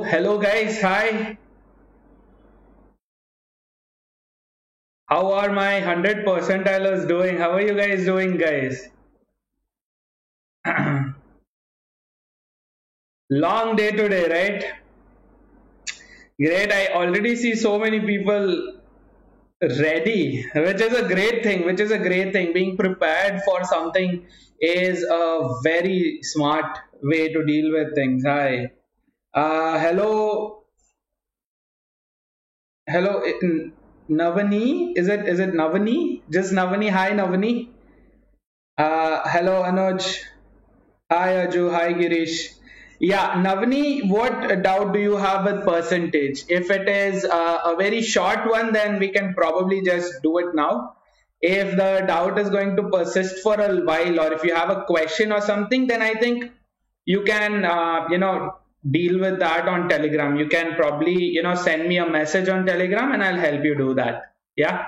Hello guys, hi. How are my 100 percentilers doing? How are you guys doing, guys? Long day today, right? Great. I already see so many people ready, which is a great thing. Which is a great thing. Being prepared for something is a very smart way to deal with things. Hi. Hello, hello, Navani. Is it Navani? Just Navani. Hi, Navani. Hello, Anuj. Hi, Aju. Hi, Girish. Yeah, Navani, what doubt do you have with percentage? If it is a very short one, then we can probably just do it now. If the doubt is going to persist for a while, or if you have a question or something, then I think you can, deal with that on Telegram. You can probably, send me a message on Telegram and I'll help you do that. Yeah.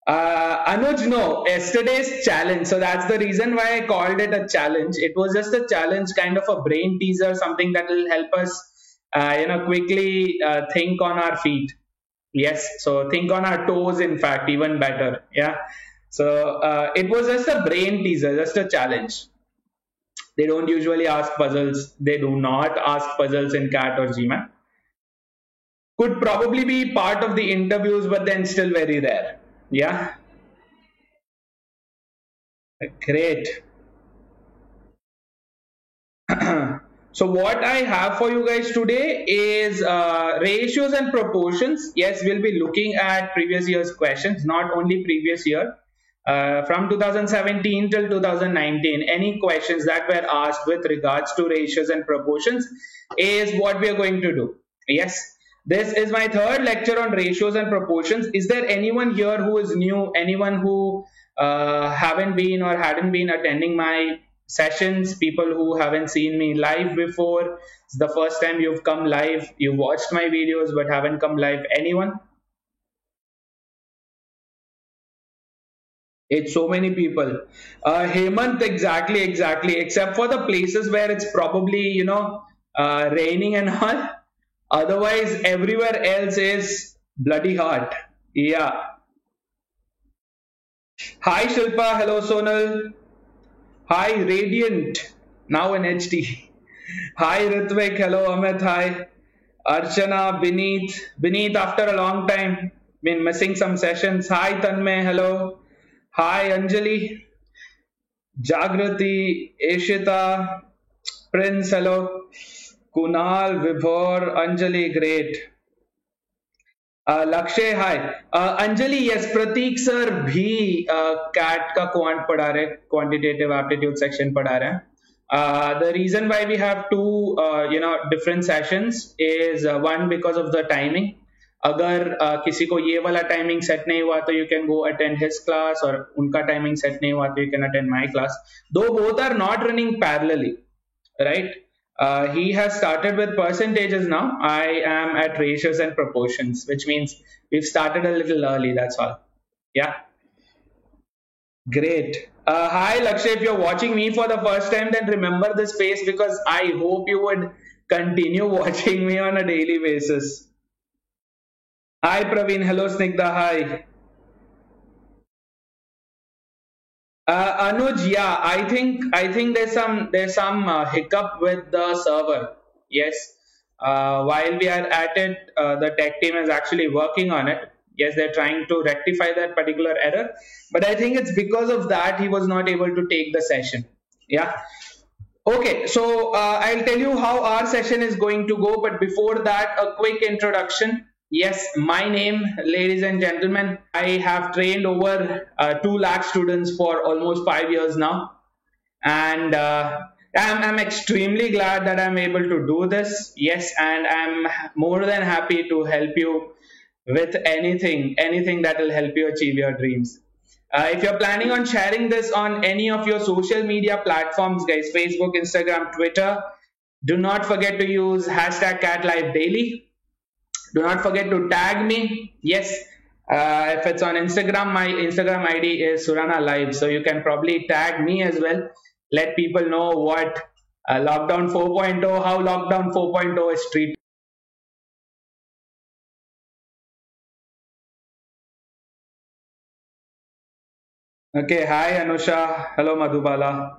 Anuj, no, yesterday's challenge. So that's the reason why I called it a challenge. It was just a challenge, kind of a brain teaser, something that will help us, quickly think on our feet. Yes, so think on our toes, in fact, even better. Yeah. So it was just a brain teaser, just a challenge. They don't usually ask puzzles. They do not ask puzzles in CAT or GMAT. Could probably be part of the interviews, but then still very rare. Yeah. Great. So what I have for you guys today is ratios and proportions. Yes, we'll be looking at previous year's questions, not only previous year. From 2017 till 2019, any questions that were asked with regards to ratios and proportions is what we are going to do. Yes, this is my third lecture on ratios and proportions. Is there anyone here who is new? Anyone who haven't been or hadn't been attending my sessions? People who haven't seen me live before? It's the first time you've come live. You watched my videos but haven't come live. Anyone? It's so many people. Hemant, exactly, exactly. Except for the places where it's probably, raining and all. Otherwise, everywhere else is bloody hot. Yeah. Hi, Shilpa. Hello, Sonal. Hi, Radiant. Now in HD. Hi, Ritvik. Hello, Amit. Hi. Archana, Beneath. Beneath, after a long time. Been missing some sessions. Hi, Tanmay. Hello. Hi, Anjali. Jagrati, Ishita, Prince, hello. Kunal, Vibhor, Anjali, great. Lakshay, hi. Anjali, yes, Pratik sir भी CAT का quant पढ़ा रहे, quantitative aptitude section पढ़ा रहे हैं. The reason why we have two, different sessions is one because of the timing. अगर किसी को ये वाला टाइमिंग सेट नहीं हुआ तो you can go attend his class, और उनका टाइमिंग सेट नहीं हुआ तो you can attend my class. Though both are not running parallelly, right? He has started with percentages now. I am at ratios and proportions, which means we've started a little early. That's all. Yeah, great. Hi, Lakshay. If you're watching me for the first time, then remember this space because I hope you would continue watching me on a daily basis. Hi, Praveen. Hello, Snigdha. Hi. Anuj, yeah, I think there's some hiccup with the server. Yes, while we are at it, the tech team is actually working on it. Yes, they're trying to rectify that particular error, but I think it's because of that he was not able to take the session. Yeah. Okay, so I'll tell you how our session is going to go, but before that, a quick introduction. Yes, my name, ladies and gentlemen, I have trained over 2 lakh students for almost 5 years now, and I'm extremely glad that I'm able to do this. Yes, and I'm more than happy to help you with anything that will help you achieve your dreams. If you're planning on sharing this on any of your social media platforms, guys, Facebook, Instagram, Twitter, do not forget to use hashtag #CatLiveDaily. Do not forget to tag me. Yes, if it's on Instagram, my Instagram ID is Surana Live, so you can probably tag me as well. Let people know what Lockdown 4.0, how Lockdown 4.0 is treated. Okay, hi Anusha. Hello Madhubala.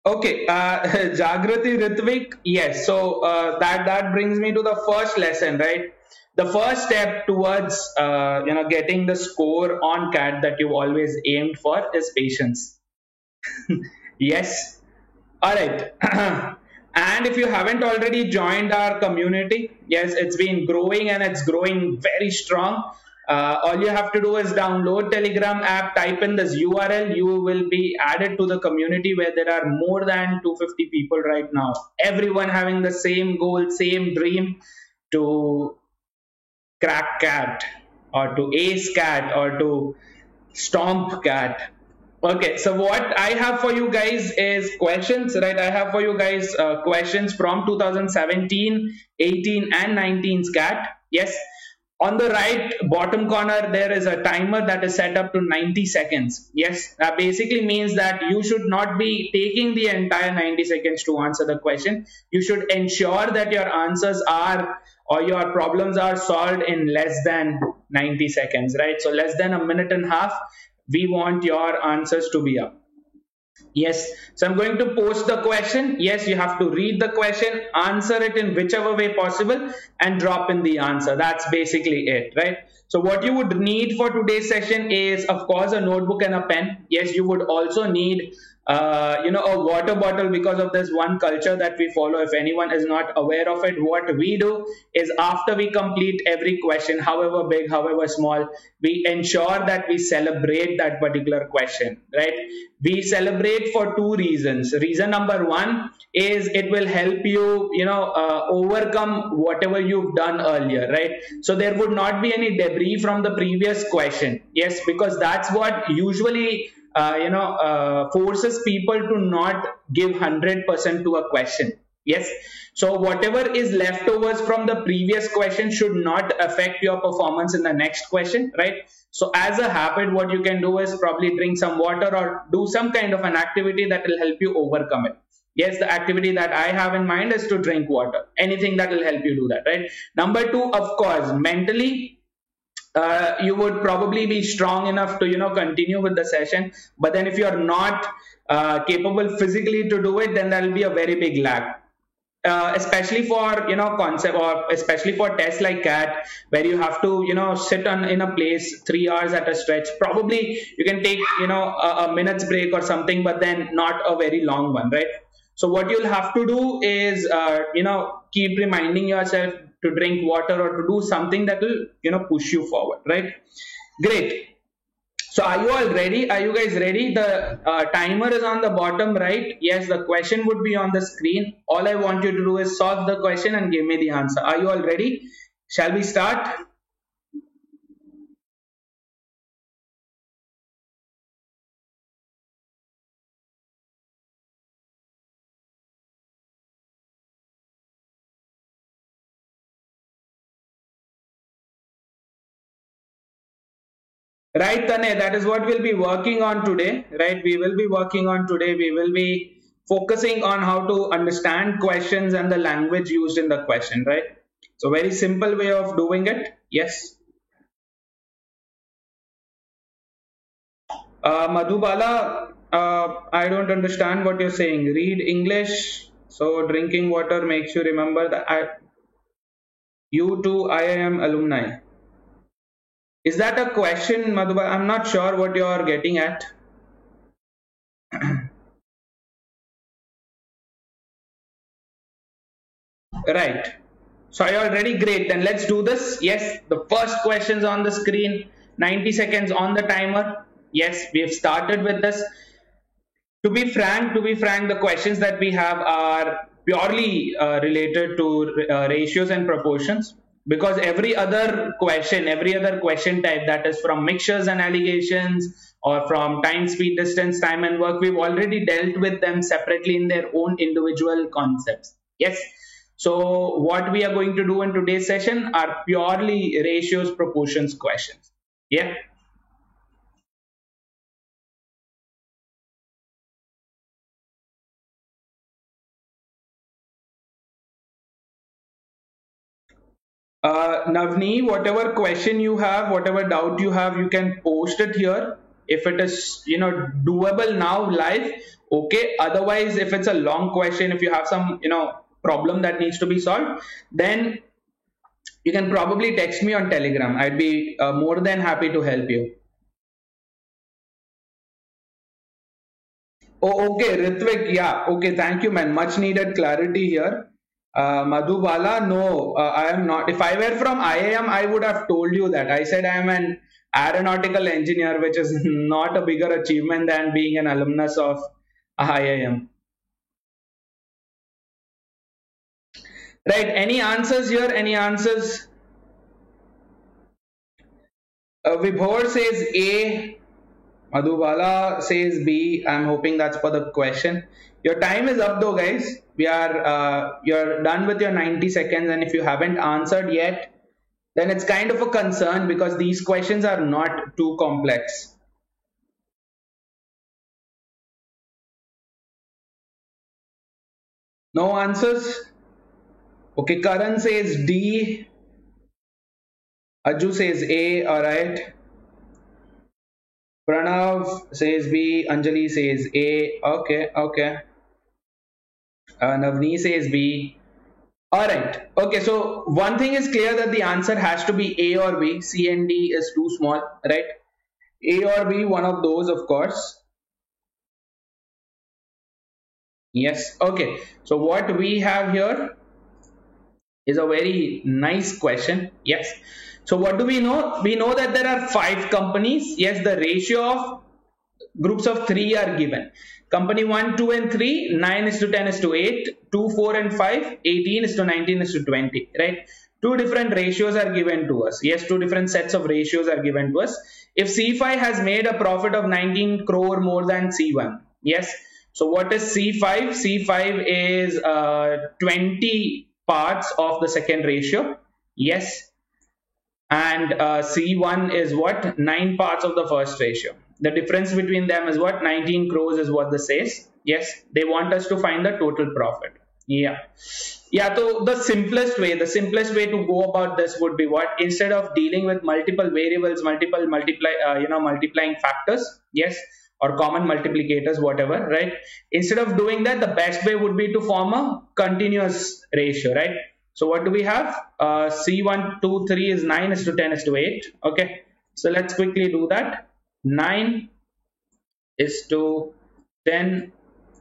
Okay, Jagrati Ritvik, yes. So that brings me to the first lesson, right? The first step towards getting the score on CAT that you always aimed for is patience. Yes. All right. And if you haven't already joined our community, yes, it's been growing and it's growing very strong. All you have to do is download Telegram app, type in this URL, you will be added to the community where there are more than 250 people right now. Everyone having the same goal, same dream to crack cat or to ace cat or to stomp cat. Okay, so what I have for you guys is questions, right? I have for you guys questions from 2017, 18, and 19 SCAT. Yes. On the right bottom corner, there is a timer that is set up to 90 seconds. Yes, that basically means that you should not be taking the entire 90 seconds to answer the question. You should ensure that your answers are or your problems are solved in less than 90 seconds, right? So less than a minute and a half, we want your answers to be up. Yes, so I'm going to post the question. Yes, you have to read the question, answer it in whichever way possible, and drop in the answer. That's basically it, right? So what you would need for today's session is, of course, a notebook and a pen. Yes, you would also need a water bottle, because of this one culture that we follow. If anyone is not aware of it, what we do is after we complete every question, however big, however small, we ensure that we celebrate that particular question, right? We celebrate for two reasons. Reason number one is it will help you, overcome whatever you've done earlier, right? So there would not be any debris from the previous question. Yes, because that's what usually forces people to not give 100% to a question. Yes, so whatever is leftovers from the previous question should not affect your performance in the next question, right? So as a habit, what you can do is probably drink some water or do some kind of an activity that will help you overcome it. Yes, the activity that I have in mind is to drink water. Anything that will help you do that, right? Number two, of course, mentally, you would probably be strong enough to continue with the session, but then if you're not capable physically to do it, then there will be a very big lag, especially for concept, or especially for tests like CAT, where you have to sit on in a place 3 hours at a stretch. Probably you can take a minute's break or something, but then not a very long one, right? So what you'll have to do is keep reminding yourself to drink water or to do something that will push you forward, right? Great. So are you all ready? Are you guys ready? The timer is on the bottom right. Yes, the question would be on the screen. All I want you to do is solve the question and give me the answer. Are you all ready? Shall we start? Right, Tane, that is what we'll be working on today, right? We will be working on today. We will be focusing on how to understand questions and the language used in the question, right? So very simple way of doing it. Yes. Madhubala, I don't understand what you're saying. Read English. So drinking water makes you remember that you too IIM alumni. Is that a question, Madhubala? I'm not sure what you're getting at. Right. So are you all ready? Great. Then let's do this. Yes, the first question's on the screen. 90 seconds on the timer. Yes, we have started with this. To be frank, the questions that we have are purely related to ratios and proportions, because every other question type, that is from mixtures and allegations or from time, speed, distance, time and work, we've already dealt with them separately in their own individual concepts. Yes. So what we are going to do in today's session are purely ratios, proportions questions. Yeah. Navni, whatever question you have, whatever doubt you have, you can post it here. If it is, doable now live, okay. Otherwise, if it's a long question, if you have some, problem that needs to be solved, then you can probably text me on Telegram. I'd be more than happy to help you. Oh, okay, Ritvik. Yeah, okay. Thank you, man. Much needed clarity here. Madhubala, no, I am not. If I were from IIM, I would have told you that. I said I am an aeronautical engineer, which is not a bigger achievement than being an alumnus of IIM. Right. Any answers here? Any answers? Vibhor says A. Madhubala says B. I'm hoping that's for the question. Your time is up though, guys. You're done with your 90 seconds, and if you haven't answered yet, then it's kind of a concern because these questions are not too complex. No answers? Okay, Karan says D. Aju says A. All right. Pranav says B. Anjali says A. Okay, okay. Navni says B. All right. Okay. So one thing is clear that the answer has to be A or B. C and D is too small, right? A or B, one of those, of course. Yes. Okay. So what we have here is a very nice question. Yes. So what do we know? We know that there are 5 companies. Yes, the ratio of groups of 3 are given. Company 1, 2 and 3, 9 is to 10 is to 8, 2, 4 and 5, 18 is to 19 is to 20, right? Two different ratios are given to us. Yes, two different sets of ratios are given to us. If C5 has made a profit of 19 crore more than C1, yes. So what is C5? C5 is 20 parts of the second ratio, yes. And C1 is what? 9 parts of the first ratio. The difference between them is what? 19 crores is what this says. Yes, they want us to find the total profit. Yeah. Yeah, so the simplest way to go about this would be what? Instead of dealing with multiple variables, multiplying factors, yes, or common multiplicators, whatever, right? Instead of doing that, the best way would be to form a continuous ratio, right? So what do we have? C1, 2, 3 is 9 is to 10 is to 8. Okay. So let's quickly do that. 9 is to 10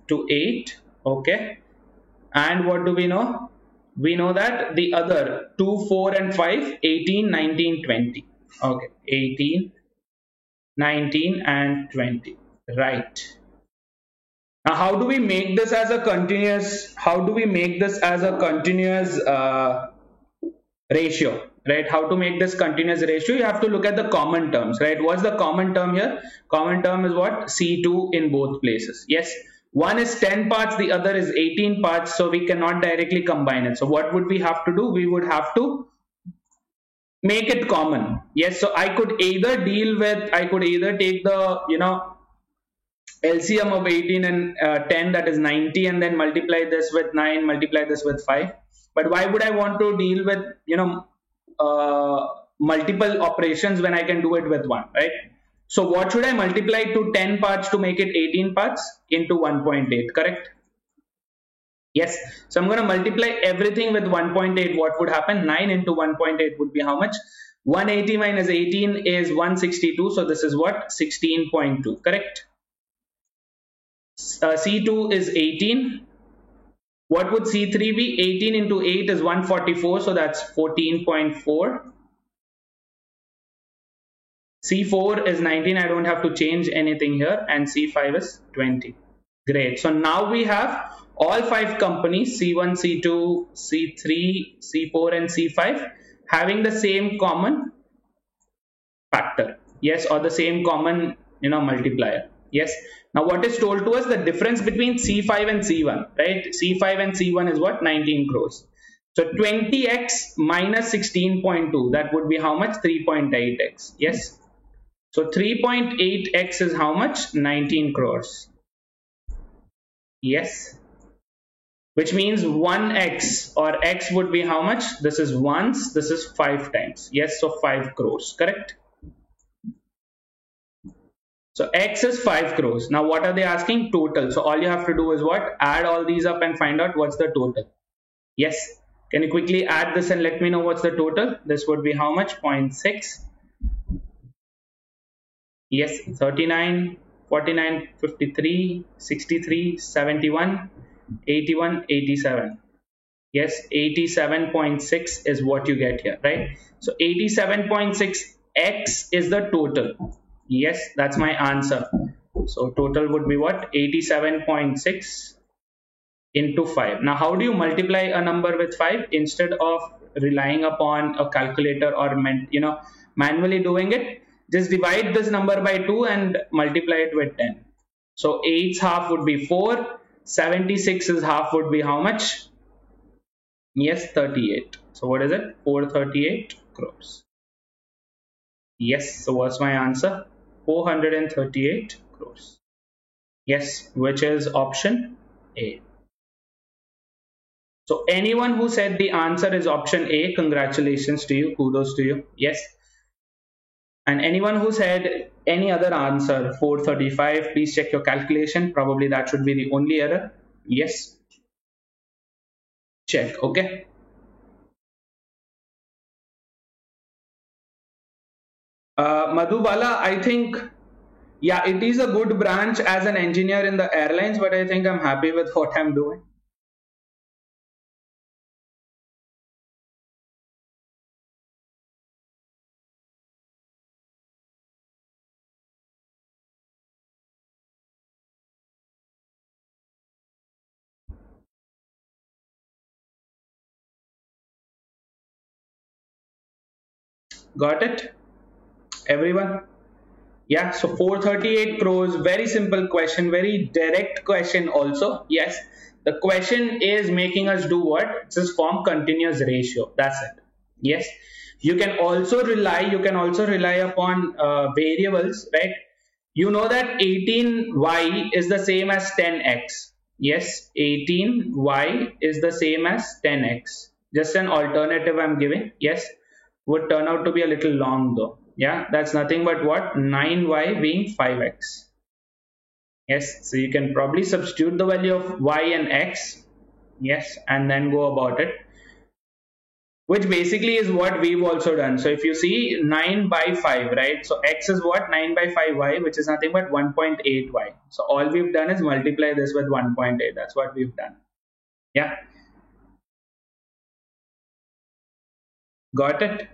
to 8. Okay. And what do we know? We know that the other 2, 4 and 5, 18, 19, 20. Okay. 18, 19 and 20. Right. Now, how do we make this as a continuous? How do we make this as a continuous ratio? Right? How to make this continuous ratio? You have to look at the common terms. Right? What's the common term here? Common term is what? C2 in both places. Yes. One is 10 parts, the other is 18 parts, so we cannot directly combine it. So what would we have to do? We would have to make it common. Yes. So I could either take the LCM of 18 and 10, that is 90, and then multiply this with 9, multiply this with 5. But why would I want to deal with multiple operations when I can do it with one, right? So what should I multiply to 10 parts to make it 18 parts? Into 1.8, correct? Yes. So I'm going to multiply everything with 1.8. What would happen? 9 into 1.8 would be how much? 180 minus 18 is 162. So this is what? 16.2, correct? C2 is 18. What would C3 be? 18 into 8 is 144. So that's 14.4. C4 is 19. I don't have to change anything here. And C5 is 20. Great. So now we have all 5 companies, C1, C2, C3, C4 and C5 having the same common factor. Yes, or the same common multiplier. Yes. Now what is told to us? The difference between C5 and C1, right? C5 and C1 is what? 19 crores. So 20x minus 16.2, that would be how much? 3.8x. Yes. So 3.8x is how much? 19 crores. Yes. which means 1x or x would be how much? This is once, this is 5 times. Yes, so 5 crores, correct? So x is 5 crores. Now what are they asking? Total. So all you have to do is what? Add all these up and find out what's the total. Yes. Can you quickly add this and let me know what's the total? This would be how much? 0.6. Yes, 39, 49, 53, 63, 71, 81, 87. Yes, 87.6 is what you get here, right? So 87.6x is the total. Yes, that's my answer. So total would be what? 87.6 into 5. Now, how do you multiply a number with 5? Instead of relying upon a calculator or manually doing it, just divide this number by 2 and multiply it with 10. So 8's half would be 4. 76's half would be how much? Yes, 38. So what is it? 438 crores. Yes, so what's my answer? 438 crores. Yes, which is option A. So anyone who said the answer is option A, congratulations to you, kudos to you. Yes. And anyone who said any other answer, 435, please check your calculation. Probably that should be the only error. Yes. Check, okay. Madhubala, I think, yeah, it is a good branch as an engineer in the airlines, but I think I'm happy with what I'm doing. Got it? Everyone? Yeah, so 438 crores, very simple question, very direct question also. Yes, the question is making us do what? Just form continuous ratio. That's it. Yes, you can also rely upon variables, right? You know that 18y is the same as 10x. Yes, 18y is the same as 10x. Just an alternative I'm giving. Yes, would turn out to be a little long though. Yeah, that's nothing but what? 9y being 5x. Yes, so you can probably substitute the value of y and x. Yes, and then go about it, which basically is what we've also done. So if you see 9 by 5, right? So x is what? 9 by 5y, which is nothing but 1.8y. So all we've done is multiply this with 1.8. That's what we've done. Yeah. Got it?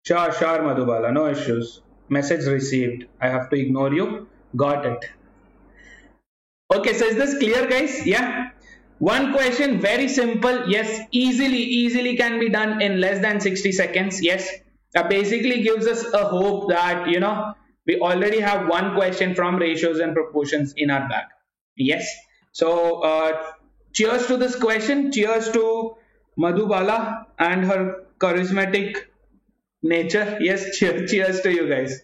Sure, Madhubala, no issues. Message received. I have to ignore you. Got it. Okay, so is this clear, guys? Yeah. One question, very simple. Yes, easily can be done in less than 60 seconds. Yes, that basically gives us a hope that, we already have one question from ratios and proportions in our bag. Yes. So, cheers to this question. Cheers to Madhubala and her charismatic nature. Yes, cheers to you guys.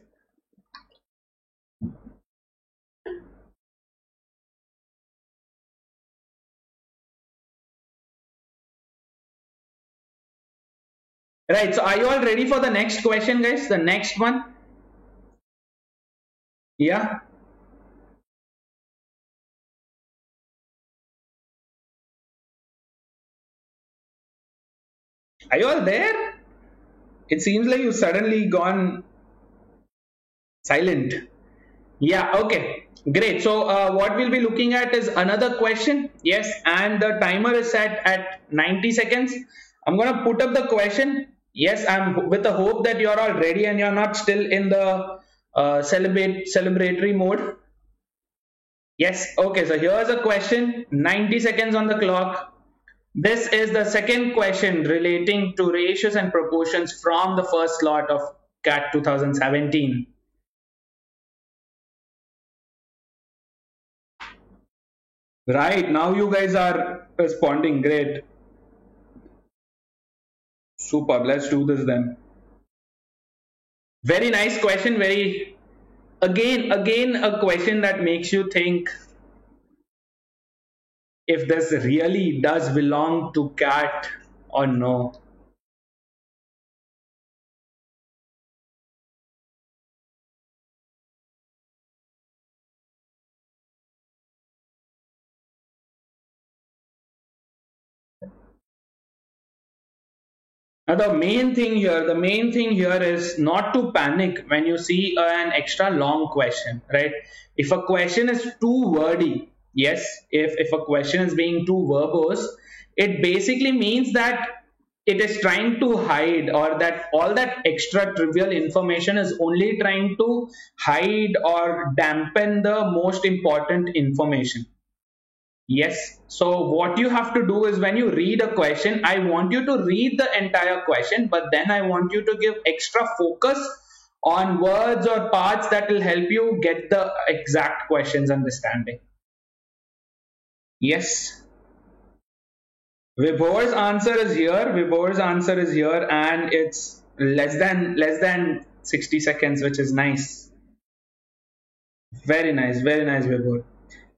Right, so are you all ready for the next question, guys? The next one? Yeah. Are you all there? It seems like you've suddenly gone silent. Yeah, okay, great. So what we'll be looking at is another question. Yes, and the timer is set at 90 seconds. I'm going to put up the question. Yes, I'm with the hope that you're all ready and you're not still in the celebratory mode. Yes, okay, so here's a question, 90 seconds on the clock. This is the second question relating to ratios and proportions from the first lot of CAT 2017. Right, now you guys are responding, great. Superb, let's do this then. Very nice question, again a question that makes you think if this really does belong to cat or no. Now, the main thing here is not to panic when you see an extra long question, right? If a question is too wordy, yes, if a question is being too verbose, it basically means that it is trying to hide, or that all that extra trivial information is only trying to hide or dampen the most important information. Yes. So what you have to do is, when you read a question, I want you to read the entire question, but then I want you to give extra focus on words or parts that will help you get the exact question's understanding. Yes. Vibhor's answer is here. Vibhor's answer is here, and it's less than 60 seconds, which is nice. Very nice, Vibhor.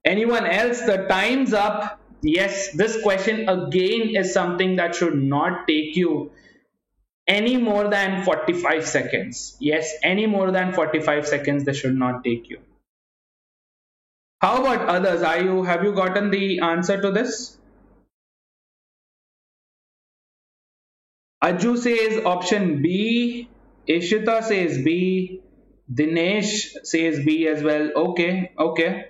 Anyone else? The time's up. Yes, this question again is something that should not take you any more than 45 seconds. Yes, any more than 45 seconds, this should not take you. How about others? Have you gotten the answer to this? Aju says option B. Ishita says B. Dinesh says B as well. Okay, okay.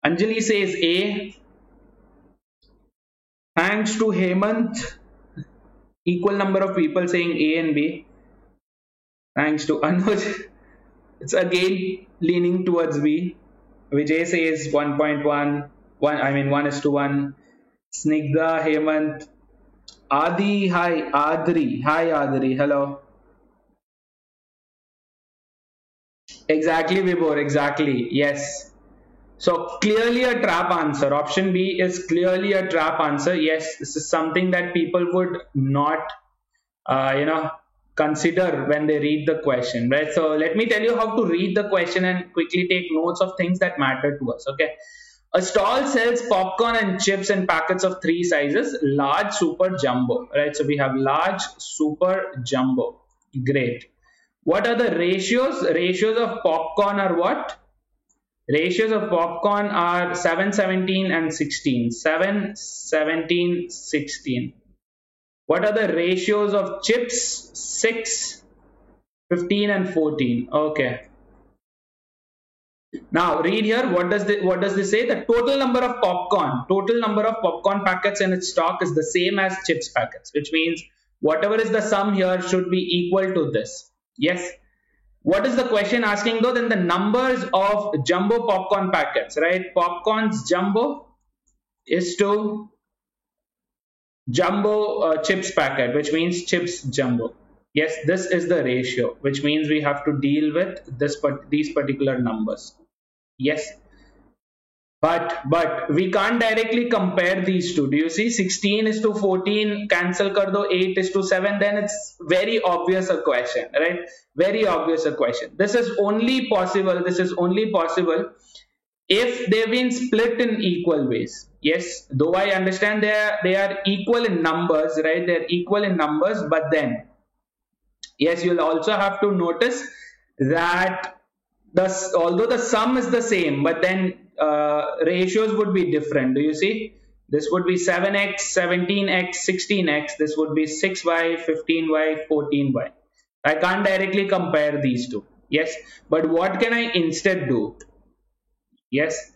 Anjali says A. Thanks to Hemant. Equal number of people saying A and B. Thanks to Anuj. It's again leaning towards B. Vijay says 1.1. 1:1. Snigdha, Hemant. Adi, hi. Adri. Hi, Adri. Hello. Exactly, Vibhor. Exactly. Yes. So clearly a trap answer. Option B is clearly a trap answer. Yes, this is something that people would not, consider when they read the question, right? So let me tell you how to read the question and quickly take notes of things that matter to us. Okay. A stall sells popcorn and chips in packets of three sizes: large, super, jumbo. Right. So we have large, super, jumbo. Great. What are the ratios? Ratios of popcorn are what? Ratios of popcorn are 7, 17 and 16. 7, 17, 16. What are the ratios of chips? 6, 15 and 14. Okay. Now read here. What does this say? The total number of popcorn packets in its stock is the same as chips packets, which means whatever is the sum here should be equal to this. Yes. What is the question asking though? Then the numbers of jumbo popcorn packets, right? Popcorn's jumbo is to jumbo chips packet, which means chips jumbo. Yes, this is the ratio, which means we have to deal with these particular numbers. Yes, but we can't directly compare these two. Do you see? 16 is to 14, cancel kar do, 8 is to 7, then it's very obvious a question, right? Very obvious a question. This is only possible if they've been split in equal ways. Yes, though I understand they are equal in numbers, right? They're equal in numbers, but then yes, you'll also have to notice that although the sum is the same, but then ratios would be different. Do you see? This would be 7x, 17x, 16x. This would be 6y, 15y, 14y. I can't directly compare these two. Yes, but what can I instead do? Yes,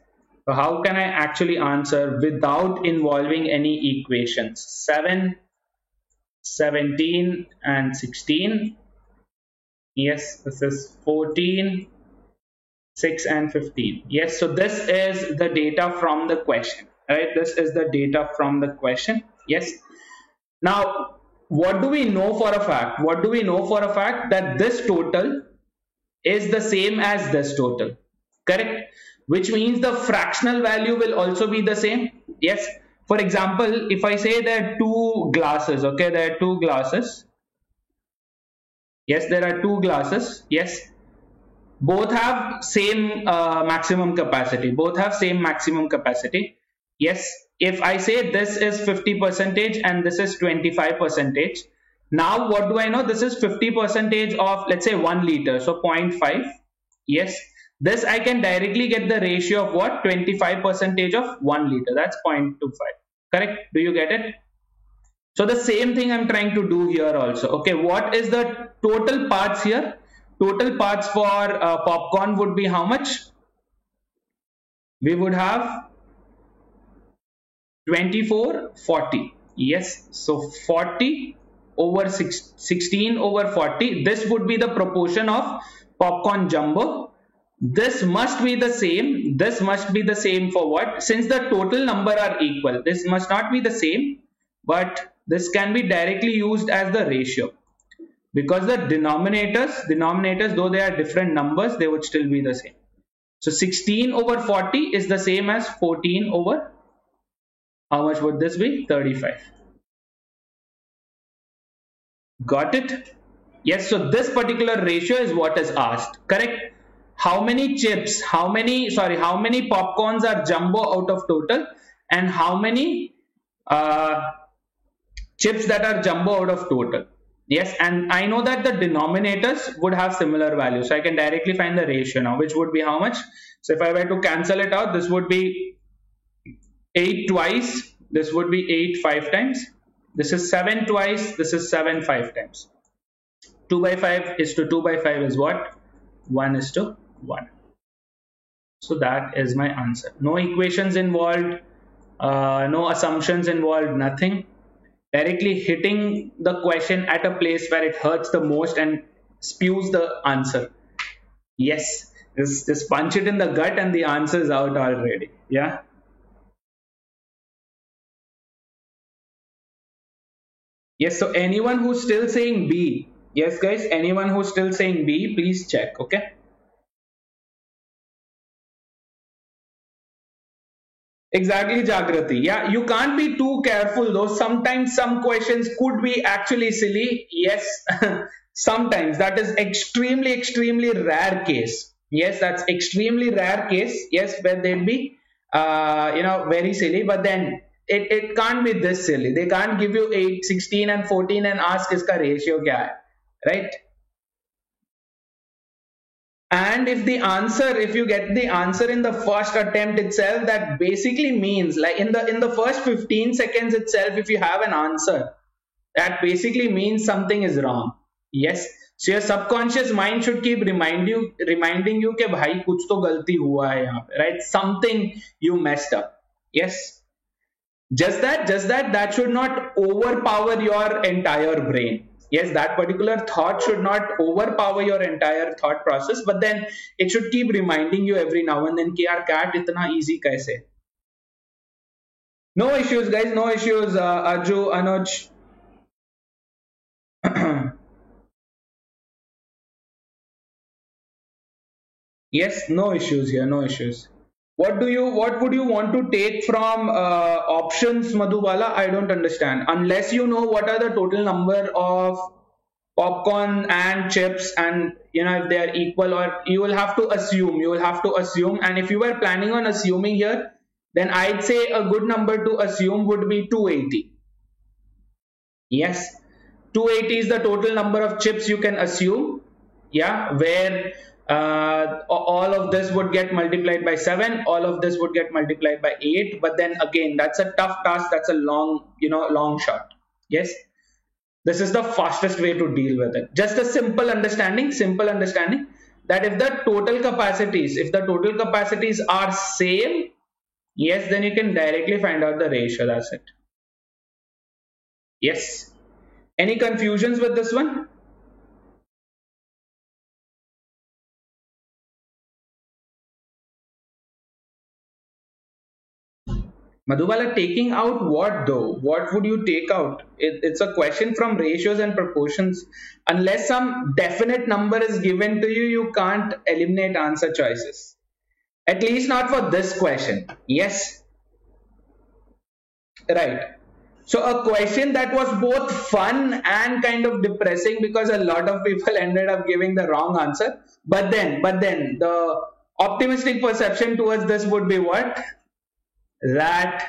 so how can I actually answer without involving any equations? 7, 17 and 16. Yes, this is 14, 6 and 15. Yes, so this is the data from the question, right? This is the data from the question. Yes. Now, what do we know for a fact? What do we know for a fact? That this total is the same as this total, correct? Which means the fractional value will also be the same. Yes. For example, if I say there are two glasses, okay, there are two glasses. Yes, there are two glasses. Yes. Both have same maximum capacity. Both have same maximum capacity. Yes, if I say this is 50 percentage and this is 25 percentage, now what do I know? This is 50 percentage of, let's say, 1 liter, so 0.5. Yes, this I can directly get the ratio of what? 25 percentage of 1 liter, that's 0.25. Correct? Do you get it? So the same thing I'm trying to do here also. Okay, what is the total parts here? Total parts for popcorn would be how much? We would have 24, 40. Yes, so 40 over 16 over 40. This would be the proportion of popcorn jumbo. This must be the same. This must be the same for what? Since the total number are equal, this must not be the same, but this can be directly used as the ratio, because the denominators, though they are different numbers, they would still be the same. So 16 over 40 is the same as 14 over, how much would this be? 35. Got it? Yes, so this particular ratio is what is asked. Correct? How many chips, how many popcorns are jumbo out of total, and how many chips that are jumbo out of total. Yes, and I know that the denominators would have similar values, so I can directly find the ratio now, which would be how much? So if I were to cancel it out, this would be 8 twice, this would be 8 5 times, this is 7 twice, this is 7 5 times. 2 by 5 is to 2 by 5 is what? 1 is to 1. So that is my answer. No equations involved, no assumptions involved, nothing. Directly hitting the question at a place where it hurts the most and spews the answer. Yes, just punch it in the gut and the answer is out already. Yeah. Yes, so anyone who's still saying B, yes guys, anyone who's still saying B, please check, okay? Exactly, Jagrati. Yeah, you can't be too careful though. Sometimes some questions could be actually silly. Yes, sometimes that is extremely rare case. Yes, that's extremely rare case. Yes, where they'll be, very silly. But then it can't be this silly. They can't give you 8, 16 and 14 and ask iska ratio kya hai, right? And if you get the answer in the first attempt itself, that basically means, like in the first 15 seconds itself, if you have an answer, that basically means something is wrong. Yes, so your subconscious mind should keep reminding you कि भाई कुछ तो गलती हुआ है यहाँ पे, right? Something you messed up. Yes, just that should not overpower your entire brain. Yes, that particular thought should not overpower your entire thought process, but then it should keep reminding you every now and then कि यार cat इतना easy कैसे? No issues, guys. No issues. Arju, Anuj. Yes, no issues here. No issues. What would you want to take from options, Madhubala? I don't understand. Unless you know what are the total number of popcorn and chips, and if they are equal, or you will have to assume. And if you were planning on assuming here, then I'd say a good number to assume would be 280. Yes, 280 is the total number of chips you can assume. Yeah, where all of this would get multiplied by 7, all of this would get multiplied by 8, but then again that's a tough task, that's a long shot. Yes, this is the fastest way to deal with it. Just a simple understanding that if the total capacities are same, yes, then you can directly find out the ratio. That's it. Yes, any confusions with this one? Madhubala, taking out what though? What would you take out? It's a question from ratios and proportions. Unless some definite number is given to you, you can't eliminate answer choices. At least not for this question. Yes. Right. So a question that was both fun and kind of depressing, because a lot of people ended up giving the wrong answer. But then the optimistic perception towards this would be what? that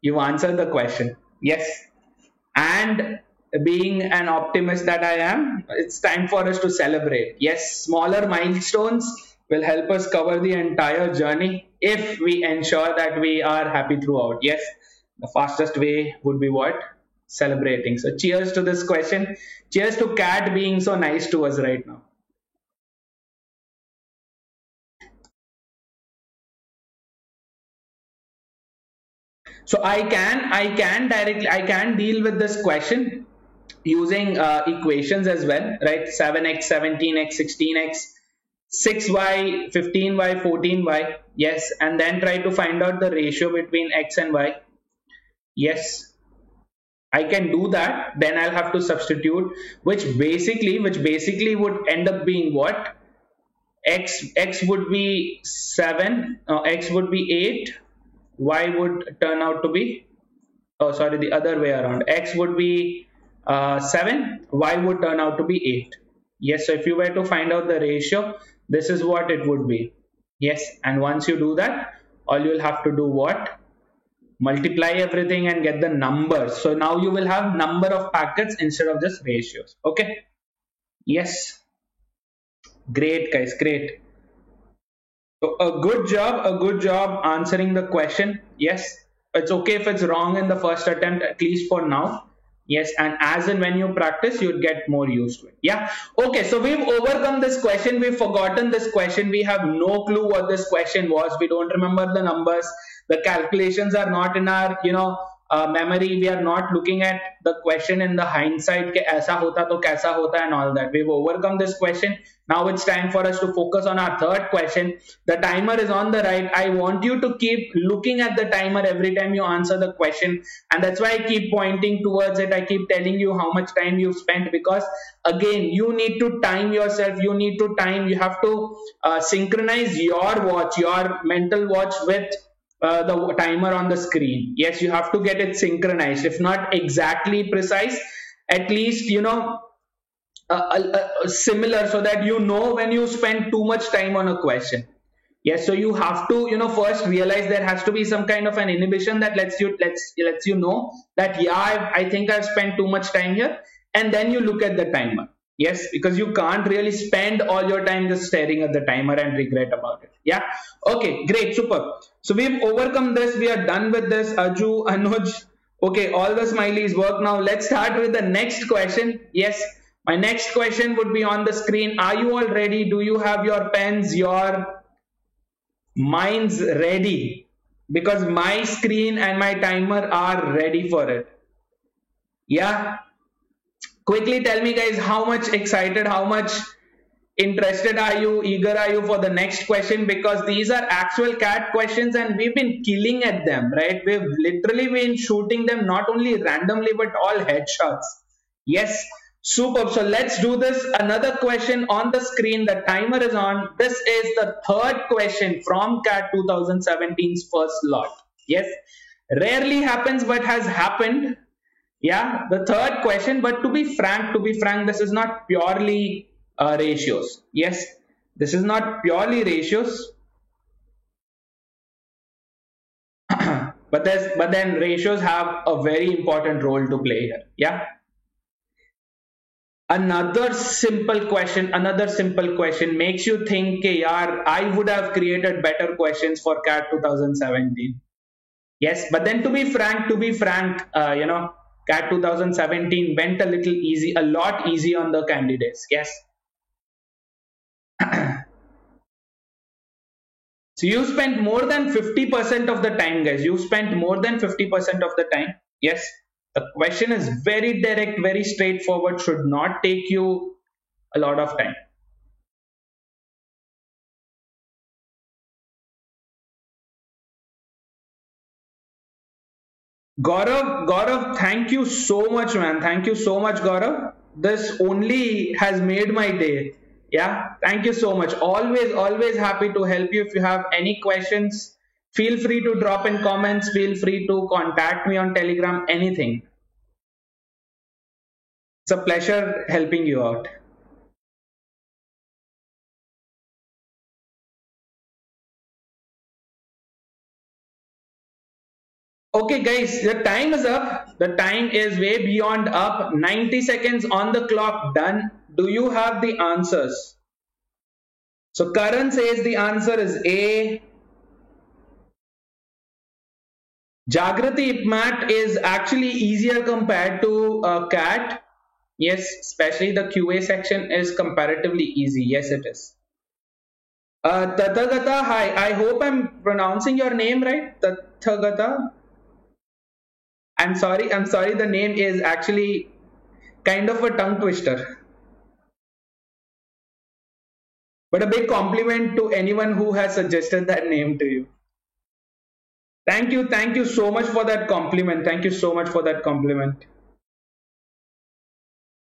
you answered the question. Yes. And being an optimist that I am, it's time for us to celebrate. Yes, smaller milestones will help us cover the entire journey if we ensure that we are happy throughout. Yes, the fastest way would be what? Celebrating. So, cheers to this question. Cheers to Cat being so nice to us right now. So I can deal with this question using equations as well, right? 7x, 17x, 16x, 6y, 15y, 14y. Yes, and then try to find out the ratio between x and y. Yes, I can do that. Then I'll have to substitute, which basically would end up being what? X would be 7, x would be 8, y would turn out to be, oh sorry, the other way around, x would be 7, y would turn out to be 8. Yes, so if you were to find out the ratio, this is what it would be. Yes, and once you do that, all you'll have to do what? Multiply everything and get the numbers. So now you will have number of packets instead of just ratios. Okay. Yes, great guys, great. So a good job answering the question. Yes, it's okay if it's wrong in the first attempt, at least for now. Yes, and as and when you practice, you'd get more used to it. Yeah. Okay, so we've overcome this question. We've forgotten this question. We have no clue what this question was. We don't remember the numbers. The calculations are not in our, memory. We are not looking at the question in the hindsight, ke aisa hota to kaisa hota and all that. We've overcome this question. Now it's time for us to focus on our third question. The timer is on the right. I want you to keep looking at the timer every time you answer the question. And that's why I keep pointing towards it. I keep telling you how much time you've spent, because again, you need to time yourself. You have to synchronize your watch, your mental watch with the timer on the screen. Yes, you have to get it synchronized. If not exactly precise, at least, similar, so that you know when you spend too much time on a question. Yes, so you have to, first realize there has to be some kind of an inhibition that lets you know that, yeah, I think I've spent too much time here, and then you look at the timer. Yes, because you can't really spend all your time just staring at the timer and regret about it. Yeah. Okay, great, super. So we've overcome this. We are done with this. Aju, Anuj. Okay, all the smileys work now. Let's start with the next question. Yes, my next question would be on the screen. Are you all ready? Do you have your pens, your minds ready? Because my screen and my timer are ready for it. Yeah. Quickly tell me, guys, how much excited, how much interested are you, eager are you for the next question? Because these are actual cat questions and we've been killing at them, right? We've literally been shooting them not only randomly but all headshots. Yes, superb. So let's do this. Another question on the screen. The timer is on. This is the third question from cat 2017's first lot. Yes, rarely happens but has happened. Yeah, the third question. But to be frank, this is not purely ratios. Yes, this is not purely ratios, but then ratios have a very important role to play here. Yeah. Another simple question makes you think, "Ke yaar, I would have created better questions for CAT 2017." Yes, but then to be frank, CAT 2017 went a little easy, a lot easy on the candidates. Yes. So you spent more than 50% of the time, guys. You spent more than 50% of the time. Yes. The question is very direct, very straightforward, should not take you a lot of time. Gaurav, thank you so much, man. Thank you so much, Gaurav. This only has made my day. Yeah, thank you so much. Always happy to help you. If you have any questions, feel free to drop in comments. Feel free to contact me on Telegram, anything. It's a pleasure helping you out. Okay, guys, the time is up. The time is way beyond up. 90 seconds on the clock. Done. Do you have the answers? So Karan says the answer is A. Jagrati Mat is actually easier compared to CAT. Yes, especially the QA section is comparatively easy. Yes, it is. Tathagata, hi. I hope I'm pronouncing your name right. Tathagata. I'm sorry. The name is actually kind of a tongue twister. But a big compliment to anyone who has suggested that name to you. Thank you so much for that compliment. Thank you so much for that compliment.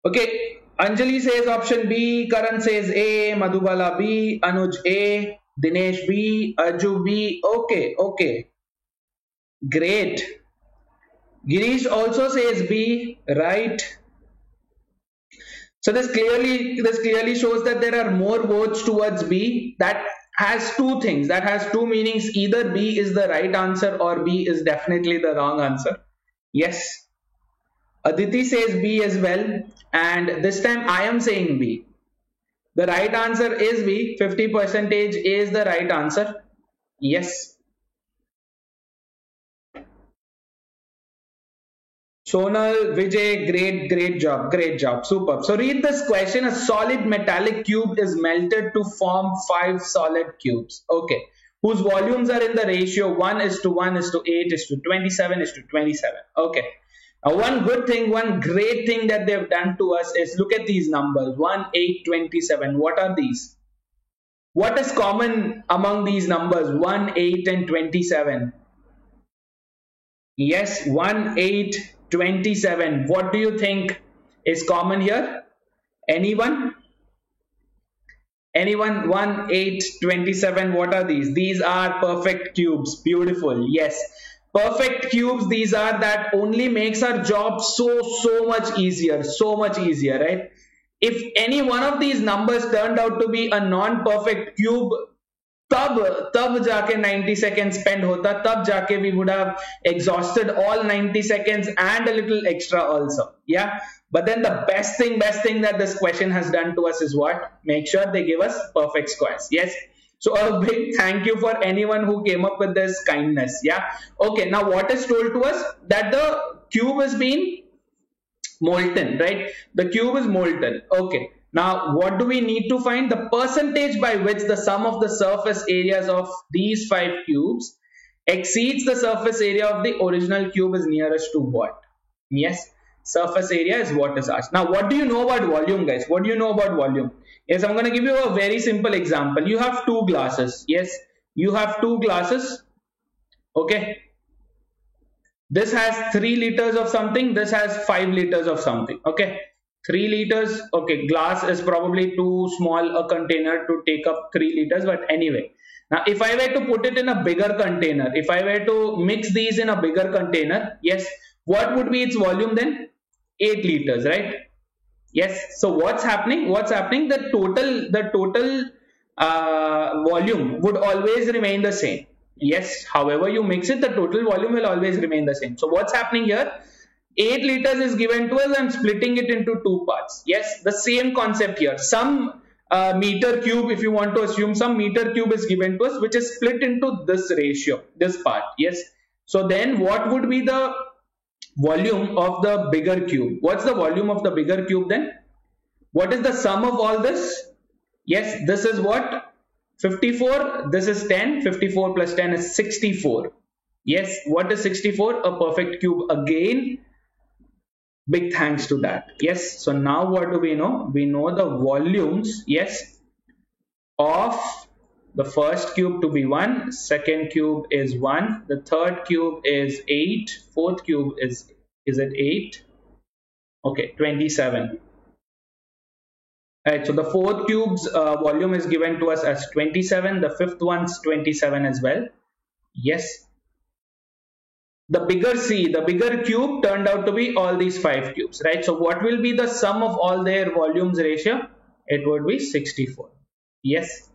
Okay, Anjali says option B, Karan says A, Madhubala B, Anuj A, Dinesh B, Arju B. Okay, okay, great. Girish also says B, right? So this clearly shows that there are more votes towards B. That has two things. That has two meanings. Either B is the right answer or B is definitely the wrong answer. Yes. Aditi says B as well, and this time I am saying B. The right answer is B. 50% is the right answer. Yes. Sonal, Vijay, great job, superb. So read this question. A solid metallic cube is melted to form 5 solid cubes. Okay. Whose volumes are in the ratio 1 is to 1 is to 8 is to 27 is to 27. Okay. Now one good thing, one great thing that they've done to us is look at these numbers. 1, 8, 27. What are these? What is common among these numbers? 1, 8 and 27. Yes, 1, 8, 27. What do you think is common here? Anyone? Anyone? 1, 8, 27. What are these? These are perfect cubes. Beautiful. Yes. Perfect cubes. These are that only makes our job so much easier. So much easier, right? If any one of these numbers turned out to be a non-perfect cube, तब जाके 90 seconds spend होता, तब जाके we would have exhausted all 90 seconds and a little extra also. Yeah, but then the best thing that this question has done to us is what? Make sure they give us perfect squares. Yes, so a big thank you for anyone who came up with this kindness. Yeah, okay, now what is told to us? That the cube has been molten, right? The cube is molten. Okay, now what do we need to find? The percentage by which the sum of the surface areas of these 5 cubes exceeds the surface area of the original cube is nearest to what? Yes, surface area is what is asked. Now what do you know about volume, guys? What do you know about volume? Yes, I'm going to give you a very simple example. You have 2 glasses. Yes, you have 2 glasses. Okay, this has 3 liters of something, this has 5 liters of something. Okay, 3 liters. Okay, glass is probably too small a container to take up 3 liters, but anyway, now if I were to put it in a bigger container, if I were to mix these in a bigger container, yes, what would be its volume then? 8 liters, right? Yes. So what's happening? The total volume would always remain the same. Yes, however you mix it, the total volume will always remain the same. So what's happening here? 8 liters is given to us. I'm splitting it into 2 parts. Yes, the same concept here. Some meter cube, if you want to assume some meter cube is given to us, which is split into this ratio, this part. Yes. So then what would be the volume of the bigger cube? What's the volume of the bigger cube then? What is the sum of all this? Yes, this is what? 54, this is 10, 54 plus 10 is 64. Yes, what is 64? A perfect cube again. Big thanks to that. Yes, so now what do we know? We know the volumes, yes, of the first cube to be 1, second cube is 1, the third cube is 8, fourth cube is it 8? Okay, 27. Right, so the fourth cube's volume is given to us as 27. The fifth one's 27 as well. Yes. The bigger cube turned out to be all these 5 cubes, right? So what will be the sum of all their volumes ratio? It would be 64. Yes.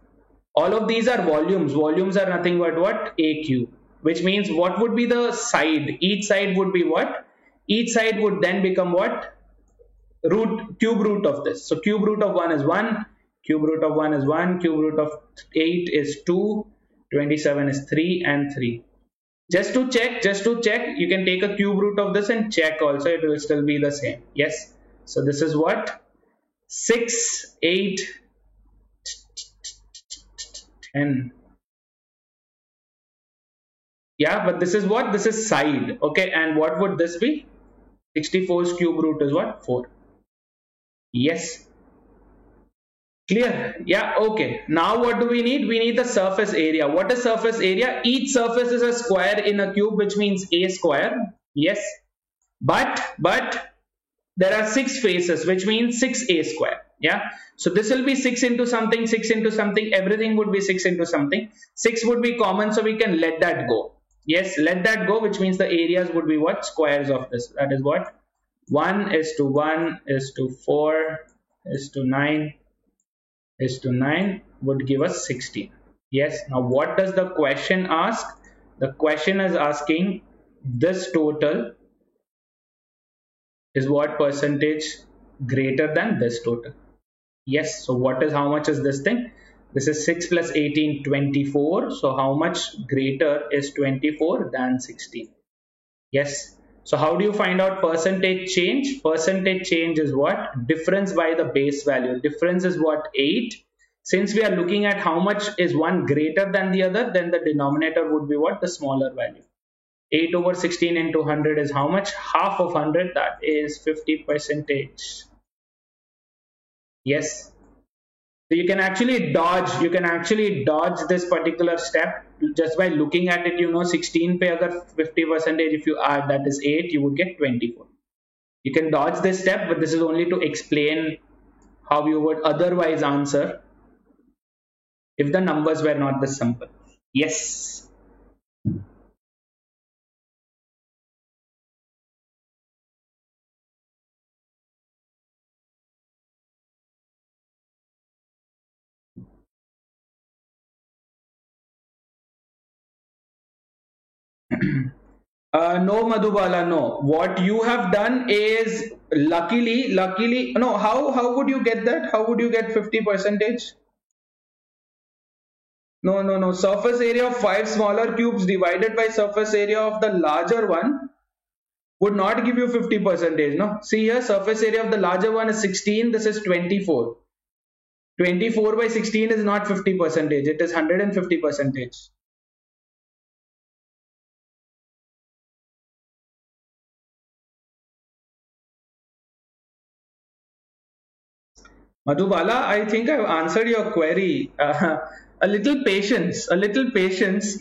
All of these are volumes. Volumes are nothing but what? A cube. which means what would be the side? Each side would be what? Each side would then become what? Cube root of this. So cube root of 1 is 1, cube root of 1 is 1, cube root of 8 is 2, 27 is 3 and 3. Just to check, you can take a cube root of this and check also, it will still be the same. Yes. So this is what? 6, 8, 10. Yeah, but this is what? This is side. Okay, and what would this be? 64's cube root is what? 4. Yes. Clear? Yeah, okay. Now what do we need? We need the surface area. What is surface area? Each surface is a square in a cube, which means a square. Yes. But there are 6 faces, which means 6a square. Yeah. So this will be 6 into something, 6 into something. Everything would be 6 into something. 6 would be common, so we can let that go. Yes, let that go, which means the areas would be what? Squares of this. That is what? 1 is to 1 is to 4 is to 9 is to 9 would give us 16. Yes. Now what does the question ask? The question is asking this total is what percentage greater than this total. Yes. So what is, how much is this thing? This is 6 plus 18, 24. So how much greater is 24 than 16? Yes. So how do you find out percentage change? Percentage change is what? Difference by the base value. Difference is what? 8. Since we are looking at how much is one greater than the other, then the denominator would be what? The smaller value. 8 over 16 into 100 is how much? Half of 100, that is 50%. Yes. So you can actually dodge this particular step just by looking at it. You know, 16 pe agar 50% if you add, that is 8, you would get 24. You can dodge this step, but this is only to explain how you would otherwise answer if the numbers were not this simple. Yes. No, Madhubala, no. What you have done is luckily, no. How would you get that? How would you get 50%? No. Surface area of 5 smaller cubes divided by surface area of the larger one would not give you 50%. No. See here, surface area of the larger one is 16. This is 24. 24 by 16 is not 50%. It is 150%. Madhubala, I think I've answered your query. A little patience,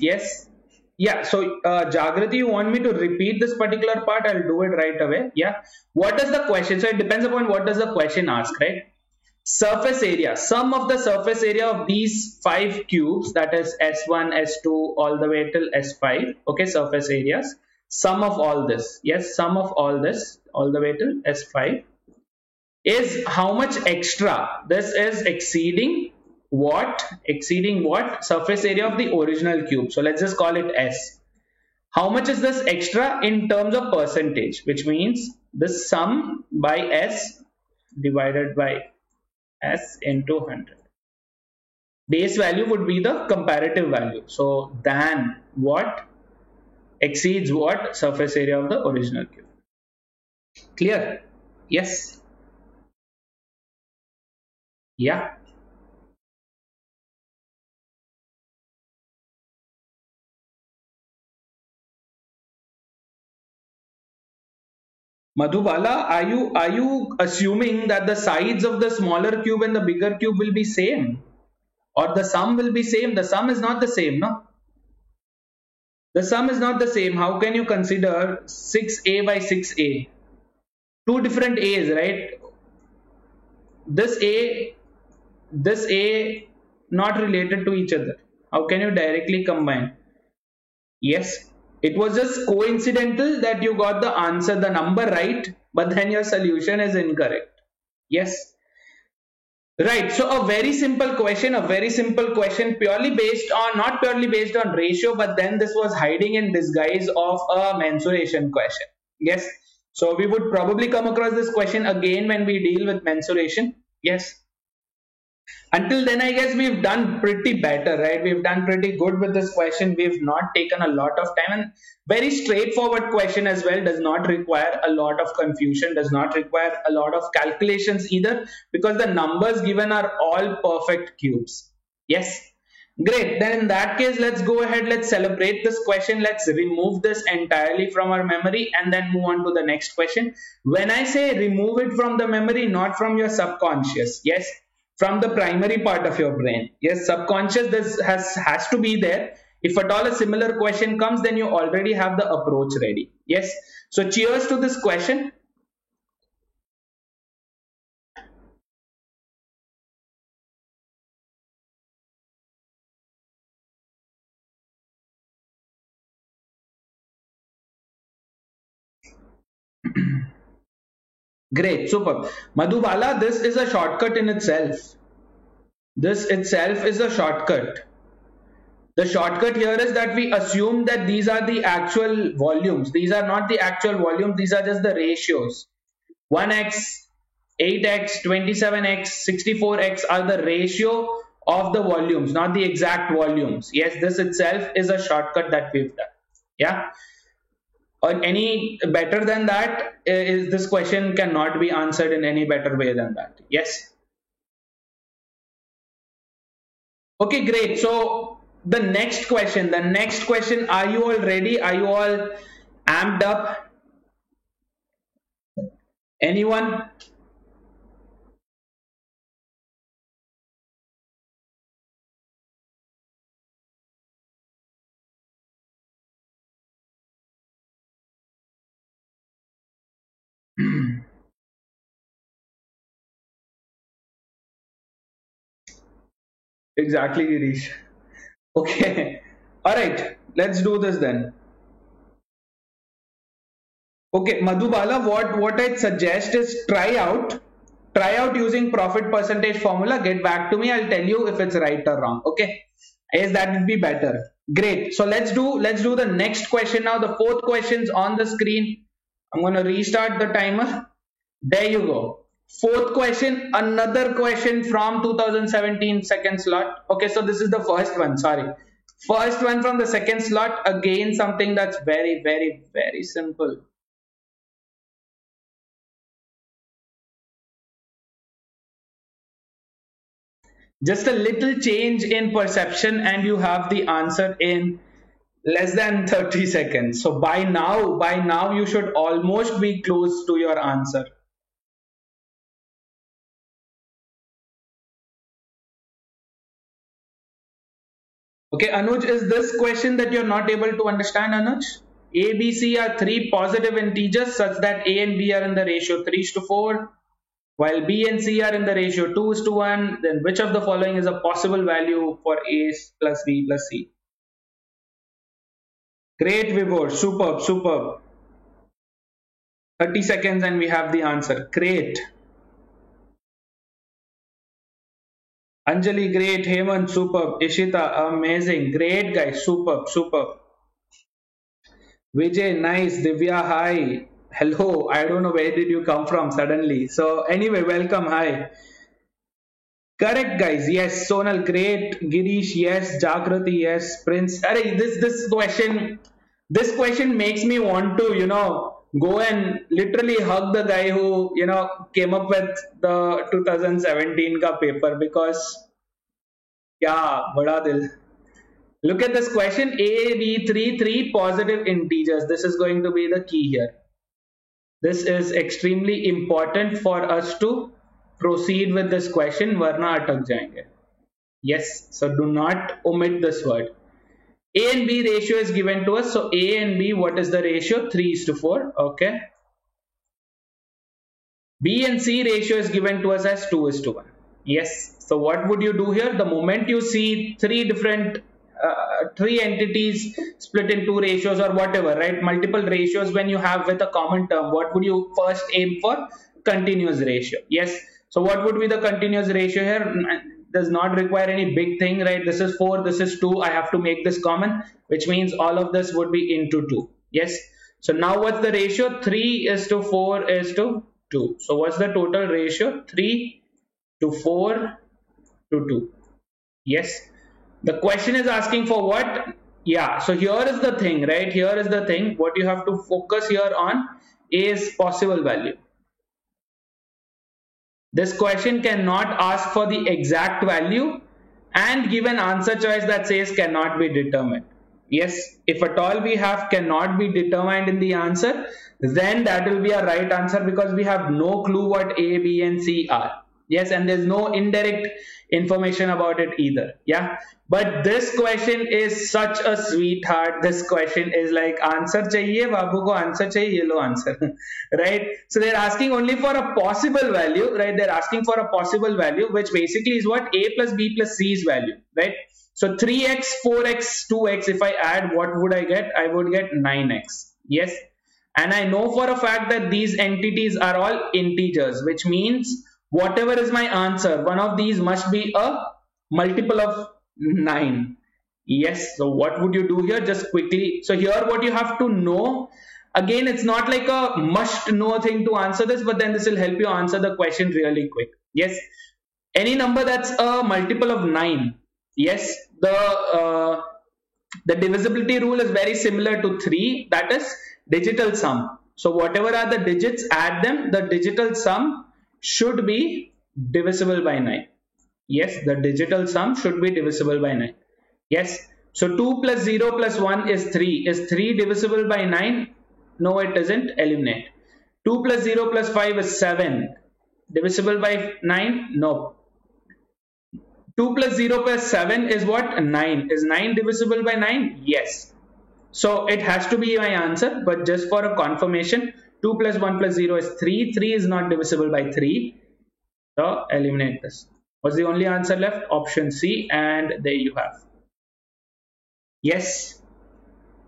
yes. Yeah, so Jagrati, you want me to repeat this particular part? I'll do it right away. Yeah. What does the question? So it depends upon what does the question ask, right? Surface area, sum of the surface area of these 5 cubes, that is S1, S2, all the way till S5. Okay, surface areas. Sum of all this. Yes, sum of all this, all the way till S5. Is how much extra? This is exceeding what? Exceeding what? Surface area of the original cube. So let's just call it S. How much is this extra in terms of percentage? Which means the sum by S divided by S into 100. Base value would be the comparative value. So than what? Exceeds what? Surface area of the original cube. Clear? Yes. Yeah. Madhubala, are you assuming that the sides of the smaller cube and the bigger cube will be same, or the sum will be same? The sum is not the same, no? The sum is not the same. How can you consider 6a by 6a? Two different a's, right? This a not related to each other. How can you directly combine? Yes, it was just coincidental that you got the answer, the number right, but then your solution is incorrect. Yes. Right. So a very simple question, purely based on, not purely based on ratio, but then this was hiding in disguise of a mensuration question. Yes. So we would probably come across this question again when we deal with mensuration. Yes. Until then, I guess we've done pretty better, right? We've done pretty good with this question. We've not taken a lot of time, and very straightforward question as well, does not require a lot of confusion, does not require a lot of calculations either, because the numbers given are all perfect cubes. Yes. Great. Then in that case, let's go ahead. Let's celebrate this question. Let's remove this entirely from our memory and then move on to the next question. When I say remove it from the memory, not from your subconscious. Yes, from the primary part of your brain. Yes, subconscious, this has to be there. If at all a similar question comes, then you already have the approach ready. Yes. So cheers to this question. Great, super. Madhubala, this is a shortcut in itself. This itself is a shortcut. The shortcut here is that we assume that these are the actual volumes. These are not the actual volumes. These are just the ratios. 1x, 8x, 27x, 64x are the ratio of the volumes, not the exact volumes. Yes, this itself is a shortcut that we've done. Yeah. Or any better than that, is this question cannot be answered in any better way than that. Yes. Okay, great. So the next question, are you all ready? Are you all amped up? Anyone? Exactly, Girish. Okay. All right. Let's do this then. Okay, Madhubala, what I'd suggest is try out using profit percentage formula. Get back to me. I'll tell you if it's right or wrong. Okay. Yes, that would be better. Great. So let's do the next question now. The fourth question's on the screen. I'm gonna restart the timer. There you go. Fourth question, another question from 2017 second slot. Okay, so this is the first one. Sorry. First one from the second slot. Again, something that's very, very, very simple. Just a little change in perception and you have the answer in less than 30 seconds. So by now you should almost be close to your answer. Okay, Anuj, is this question that you're not able to understand, Anuj? A, B, C are three positive integers such that A and B are in the ratio 3:4, while B and C are in the ratio 2:1. Then which of the following is a possible value for A plus B plus C? Great, Vibhor. Superb, superb. 30 seconds and we have the answer. Great. Anjali, great. Hemant, superb. Ishita, amazing. Great, guys. Superb, superb. Vijay, nice. Divya, hi. Hello. I don't know where did you come from suddenly. So anyway, welcome. Hi. Correct, guys. Yes. Sonal, great. Girish, yes. Jagrati, yes. Prince. Array, this question makes me want to, go and literally hug the guy who, came up with the 2017 ka paper, because yeah, bada dil. Look at this question. A, B, three positive integers. This is going to be the key here. This is extremely important for us to proceed with this question. Varna atak jayenge. Yes. So do not omit this word. A and B ratio is given to us. So A and B, what is the ratio? 3:4. Okay. B and C ratio is given to us as 2:1. Yes. So what would you do here? The moment you see three entities split in two ratios or whatever, right? Multiple ratios when you have with a common term, what would you first aim for? Continuous ratio. Yes. So what would be the continuous ratio here? Does not require any big thing, right? This is 4, this is 2. I have to make this common, which means all of this would be into 2. Yes. So now what's the ratio? 3 is to 4 is to 2. So what's the total ratio? 3 to 4 to 2. Yes. The question is asking for what? Yeah. So here is the thing, right? Here is the thing. What you have to focus here on is possible value. This question cannot ask for the exact value and give an answer choice that says cannot be determined. Yes, if at all we have cannot be determined in the answer, then that will be a right answer because we have no clue what A, B and C are. Yes, and there's no indirect information about it either. Yeah, but this question is such a sweetheart. This question is like answer chahiye babu ko, answer chahiye, ye lo answer. Right? So they're asking only for a possible value, right? They're asking for a possible value, which basically is what A plus B plus C's value, right? So 3x, 4x, 2x, if I add, what would I get? I would get 9x. Yes, and I know for a fact that these entities are all integers, which means whatever is my answer, one of these must be a multiple of 9. Yes, so what would you do here? Just quickly. So here what you have to know, again, it's not like a must know thing to answer this, but then this will help you answer the question really quick. Yes, any number that's a multiple of 9. Yes, the divisibility rule is very similar to 3, that is digital sum. So whatever are the digits, add them, the digital sum should be divisible by 9. Yes, the digital sum should be divisible by 9. Yes, so 2 plus 0 plus 1 is 3. Is 3 divisible by 9? No, it isn't. Eliminate. 2 plus 0 plus 5 is 7. Divisible by 9? No. 2 plus 0 plus 7 is what? 9. Is 9 divisible by 9? Yes. So it has to be my answer, but just for a confirmation, 2 plus 1 plus 0 is 3. 3 is not divisible by 3. So eliminate this. What's the only answer left? Option C, and there you have. Yes,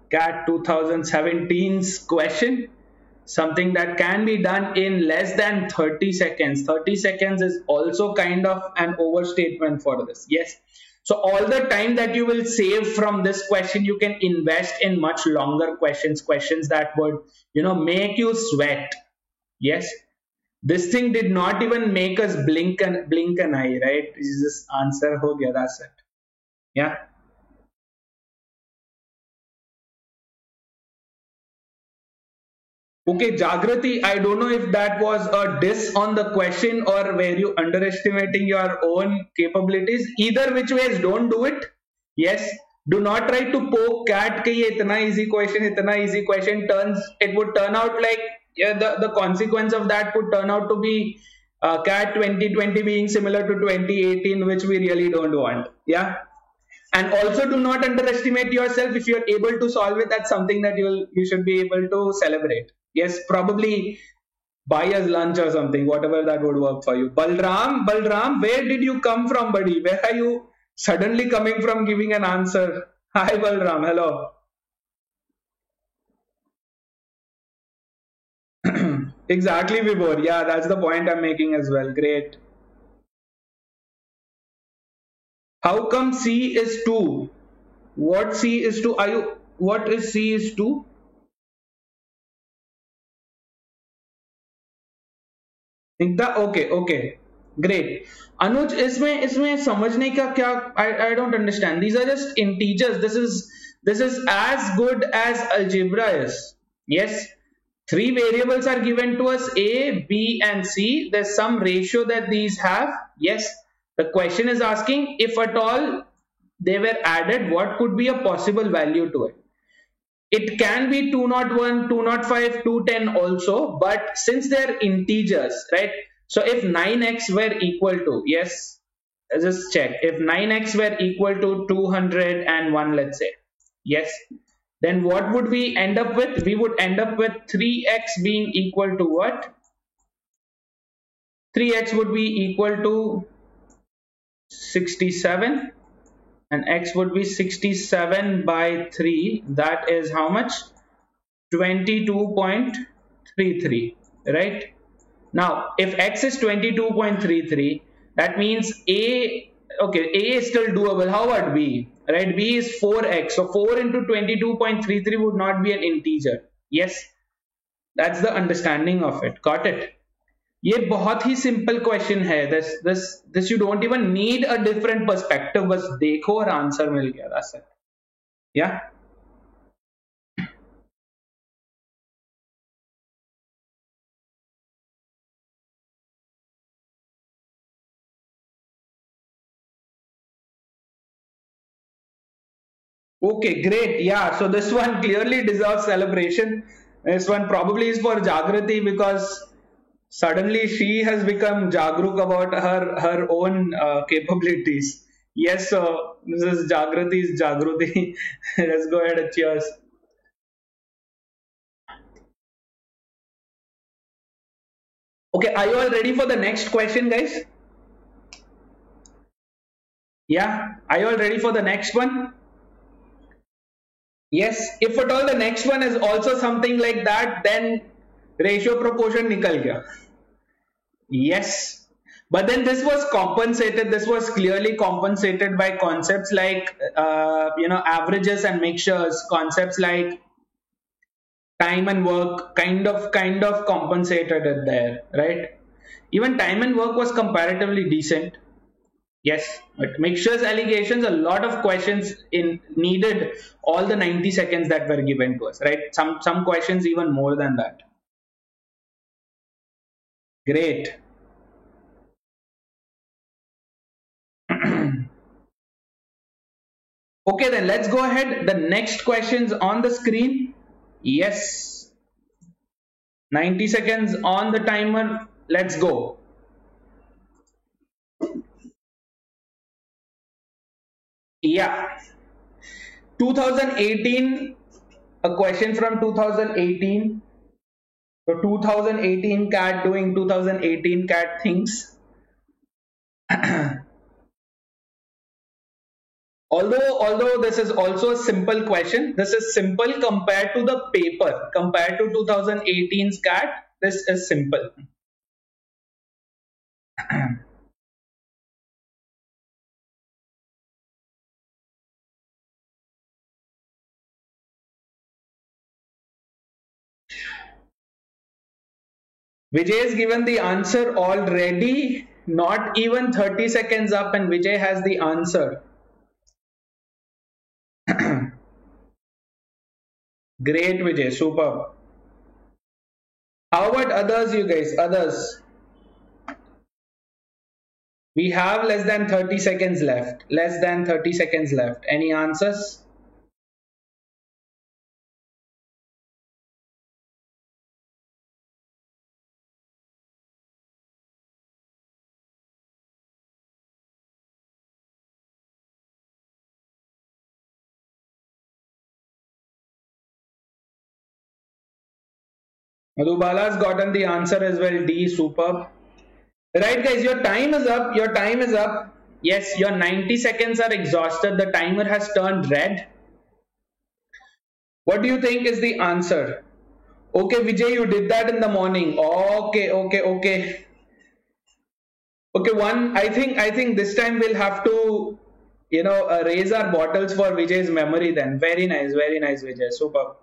CAT 2017's question. Something that can be done in less than 30 seconds. 30 seconds is also kind of an overstatement for this. Yes. So all the time that you will save from this question, you can invest in much longer questions that would, make you sweat. Yes. This thing did not even make us blink an eye, right? It's just answer ho gaya, that's it. Yeah. Okay, Jagrati, I don't know if that was a diss on the question or were you underestimating your own capabilities. Either which ways, don't do it. Yes, do not try to poke cat ke ye itna easy question, it would turn out like the consequence of that could turn out to be CAT 2020 being similar to 2018, which we really don't want. Yeah. And also do not underestimate yourself. If you're able to solve it, that's something that you should be able to celebrate. Yes, probably buy us lunch or something, whatever that would work for you. Balram, where did you come from, buddy? Where are you suddenly coming from giving an answer? Hi, Balram. Hello. Exactly, Vibhor. Yeah, that's the point I'm making as well. Great. How come C is 2? What C is 2? What is C is 2? Okay, great. Anuj, इसमें समझने का क्या? I don't understand. These are just integers. This is as good as algebra is. Yes, 3 variables are given to us, A, B and C. There's some ratio that these have. Yes, the question is asking if at all they were added, what could be a possible value to it? It can be 201, 205, 210 also, but since they're integers, right? So if 9x were equal to, yes, let's just check. If 9x were equal to 201, let's say, yes, then what would we end up with? We would end up with 3x being equal to what? 3x would be equal to 67. And x would be 67 by 3. That is how much? 22.33, right? Now, if x is 22.33, that means A, okay, A is still doable. How about B? Right, B is 4x. So 4 into 22.33 would not be an integer. Yes, that's the understanding of it. Got it? ये बहुत ही simple question है. This you don't even need a different perspective. बस देखो और answer मिल गया. That's it. Yeah. Okay, great. Yeah, so this one clearly deserves celebration. This one probably is for Jagrati because suddenly she has become Jagruk about her own capabilities. Yes, so this is Jagrati's Jagruti. Let's go ahead and cheers. Okay, are you all ready for the next question, guys? Yeah, are you all ready for the next one? Yes, if at all the next one is also something like that, then ratio proportion nikal gaya. Yes, but then this was compensated. This was clearly compensated by concepts like averages and mixtures. Concepts like time and work kind of compensated it there, right? Even time and work was comparatively decent. Yes, but mixtures allegations, a lot of questions needed all the 90 seconds that were given to us, right? Some questions even more than that. Great. Okay, then let's go ahead. The next questions on the screen. Yes. 90 seconds on the timer. Let's go. Yeah. 2018, a question from 2018. So 2018 cat doing 2018 cat things. Although this is also a simple question, this is simple compared to the paper. Compared to 2018's cat, this is simple. Vijay has given the answer already, not even 30 seconds up, and Vijay has the answer. Great, Vijay, superb. How about others, you guys? Others. We have less than 30 seconds left. Less than 30 seconds left. Any answers? Madhubala's gotten the answer as well. D, superb. Right, guys, your time is up. Your time is up. Yes, your 90 seconds are exhausted. The timer has turned red. What do you think is the answer? Okay, Vijay, you did that in the morning. Okay. Okay, I think this time we'll have to, raise our bottles for Vijay's memory then. Very nice, Vijay. Superb.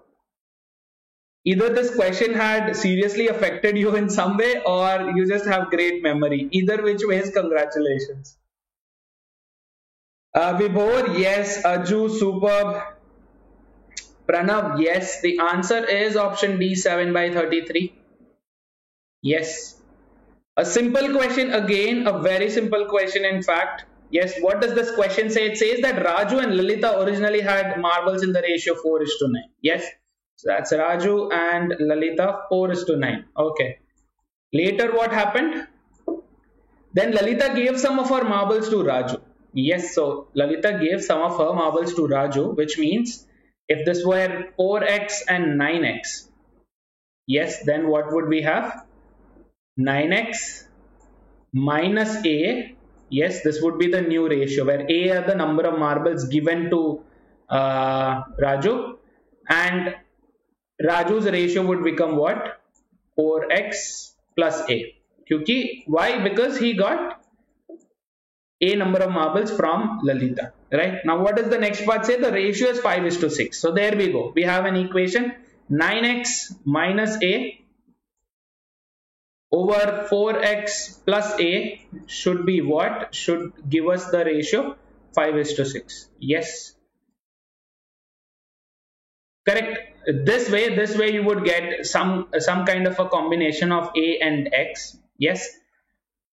Either this question had seriously affected you in some way or you just have great memory. Either which ways, congratulations. Vibhor, yes. Aju, superb. Pranav, yes. The answer is option D, 7 by 33. Yes. A simple question again, a very simple question in fact. Yes, what does this question say? It says that Raju and Lalita originally had marbles in the ratio 4:9. Yes. So that's Raju and Lalita 4:9. Okay. Later what happened? Then Lalita gave some of her marbles to Raju. Yes, so Lalita gave some of her marbles to Raju, which means if this were 4x and 9x, yes, then what would we have? 9x minus A. Yes, this would be the new ratio where A are the number of marbles given to Raju, and Raju's ratio would become what? 4x plus A. Why? Because he got a number of marbles from Lalita, right? Now what does the next part say? The ratio is 5:6. So there we go. We have an equation, 9x minus a over 4x plus a should be what? Should give us the ratio 5:6. Yes. Correct. This way you would get some kind of a combination of a and x. Yes.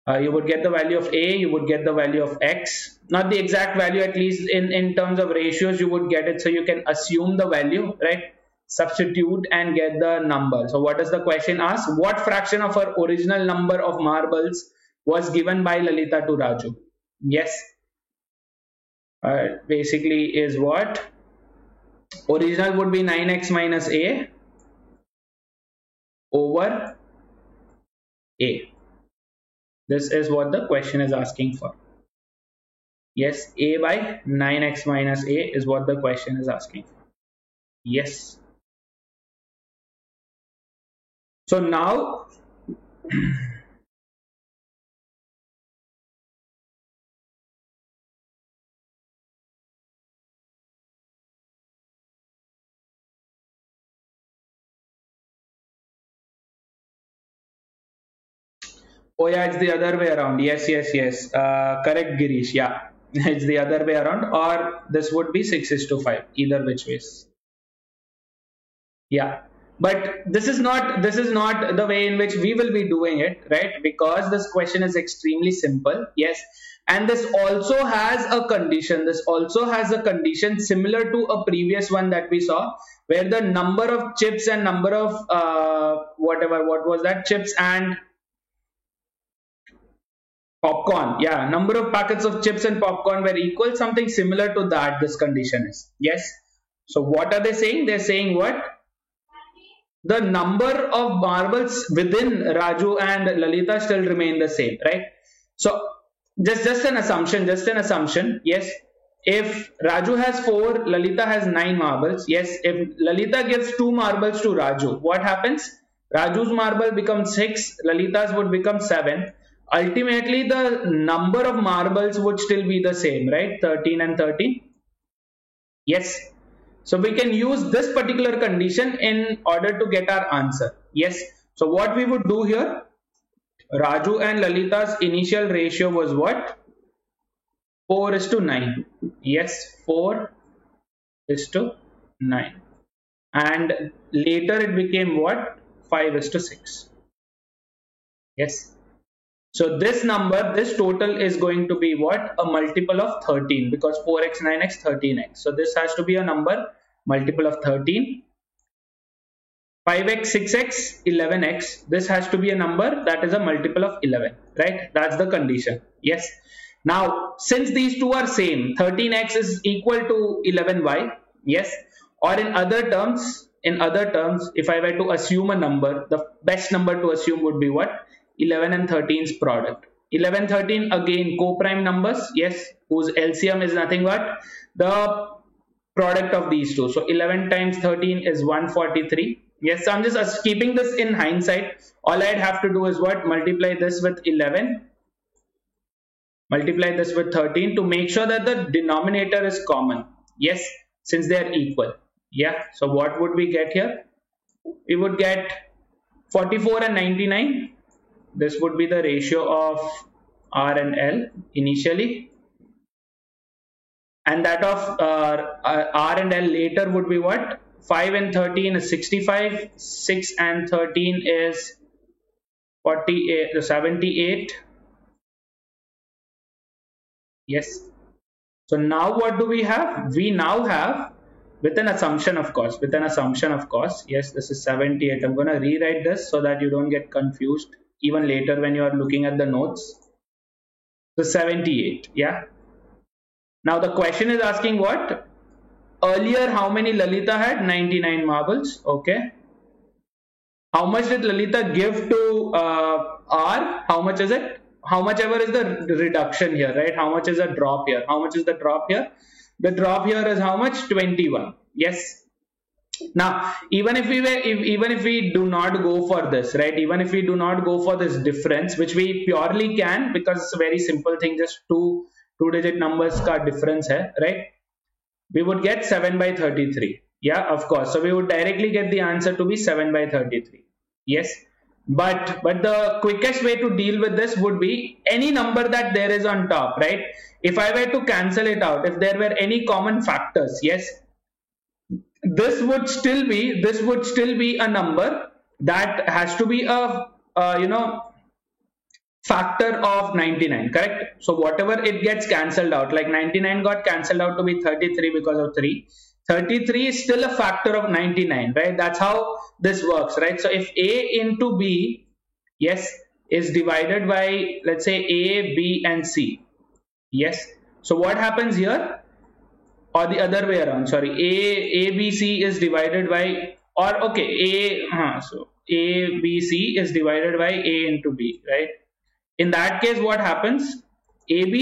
You would get the value of a, you would get the value of x, not the exact value, at least in terms of ratios you would get it, so you can assume the value, right? Substitute and get the number. So what does the question ask? What fraction of our original number of marbles was given by Lalita to Raju? Yes. Basically is what? Original would be 9x minus a over a. This is what the question is asking for. Yes, a by 9x minus a is what the question is asking for. Yes. So now oh yeah, it's the other way around. Yes. Correct, Girish. Yeah, it's the other way around, or this would be 6:5. Either which ways. Yeah, but this is not the way in which we will be doing it, right? Because this question is extremely simple. Yes, and this also has a condition. This also has a condition similar to a previous one that we saw, where the number of chips and number of what was that, chips and popcorn, yeah, number of packets of chips and popcorn were equal. Something similar to that this condition is. Yes. So what are they saying? They're saying what? The number of marbles within Raju and Lalita still remain the same, right? So just an assumption. Yes. If Raju has 4, Lalita has 9 marbles. Yes. If Lalita gives 2 marbles to Raju, what happens? Raju's marble becomes 6, Lalita's would become 7. Ultimately the number of marbles would still be the same, right? 13 and 13. Yes. So we can use this particular condition in order to get our answer. Yes. So what we would do here, Raju and Lalita's initial ratio was what? 4:9. Yes, 4:9. And later it became what? 5:6. Yes. So this number, this total is going to be what? A multiple of 13, because 4x, 9x, 13x. So this has to be a number multiple of 13. 5x, 6x, 11x. This has to be a number that is a multiple of 11, right? That's the condition. Yes. Now, since these two are same, 13x is equal to 11y. Yes. Or in other terms, if I were to assume a number, the best number to assume would be what? 11 and 13's product. 11, 13 again co-prime numbers, yes, whose LCM is nothing but the product of these two. So 11 times 13 is 143. Yes, so I'm just keeping this in hindsight. All I'd have to do is what? Multiply this with 11, multiply this with 13 to make sure that the denominator is common. Yes, since they are equal. Yeah, so what would we get here? We would get 44 and 99. This would be the ratio of R and L initially, and that of R and L later would be what? 5 and 13 is 65, 6 and 13 is 48, 78. Yes. So now what do we have? We now have, with an assumption of course, yes, this is 78. I'm going to rewrite this so that you don't get confused even later when you are looking at the notes. So 78, yeah. Now the question is asking what? Earlier, how many Lalita had? 99 marbles. Okay. How much did Lalita give to R? How much is it? How much ever is the reduction here, right? How much is the drop here? How much is the drop here? The drop here is how much? 21. Yes. Now, even if we do not go for this, right? Even if we do not go for this difference, which we purely can because it's a very simple thing, just two-digit numbers ka difference hai, right? We would get 7 by 33. Yeah, of course. So we would directly get the answer to be 7 by 33. Yes. But the quickest way to deal with this would be any number that there is on top, right? If I were to cancel it out, if there were any common factors, yes, this would still be a number that has to be a factor of 99, correct? So whatever it gets cancelled out, like 99 got cancelled out to be 33 because of 3. 33 is still a factor of 99, right? That's how this works, right? So if A into B, yes, is divided by, let's say, A, B, and C, yes. So what happens here? Or the other way around, sorry, A B C is divided by, or okay, so A B C is divided by A into B, right? In that case, what happens? AB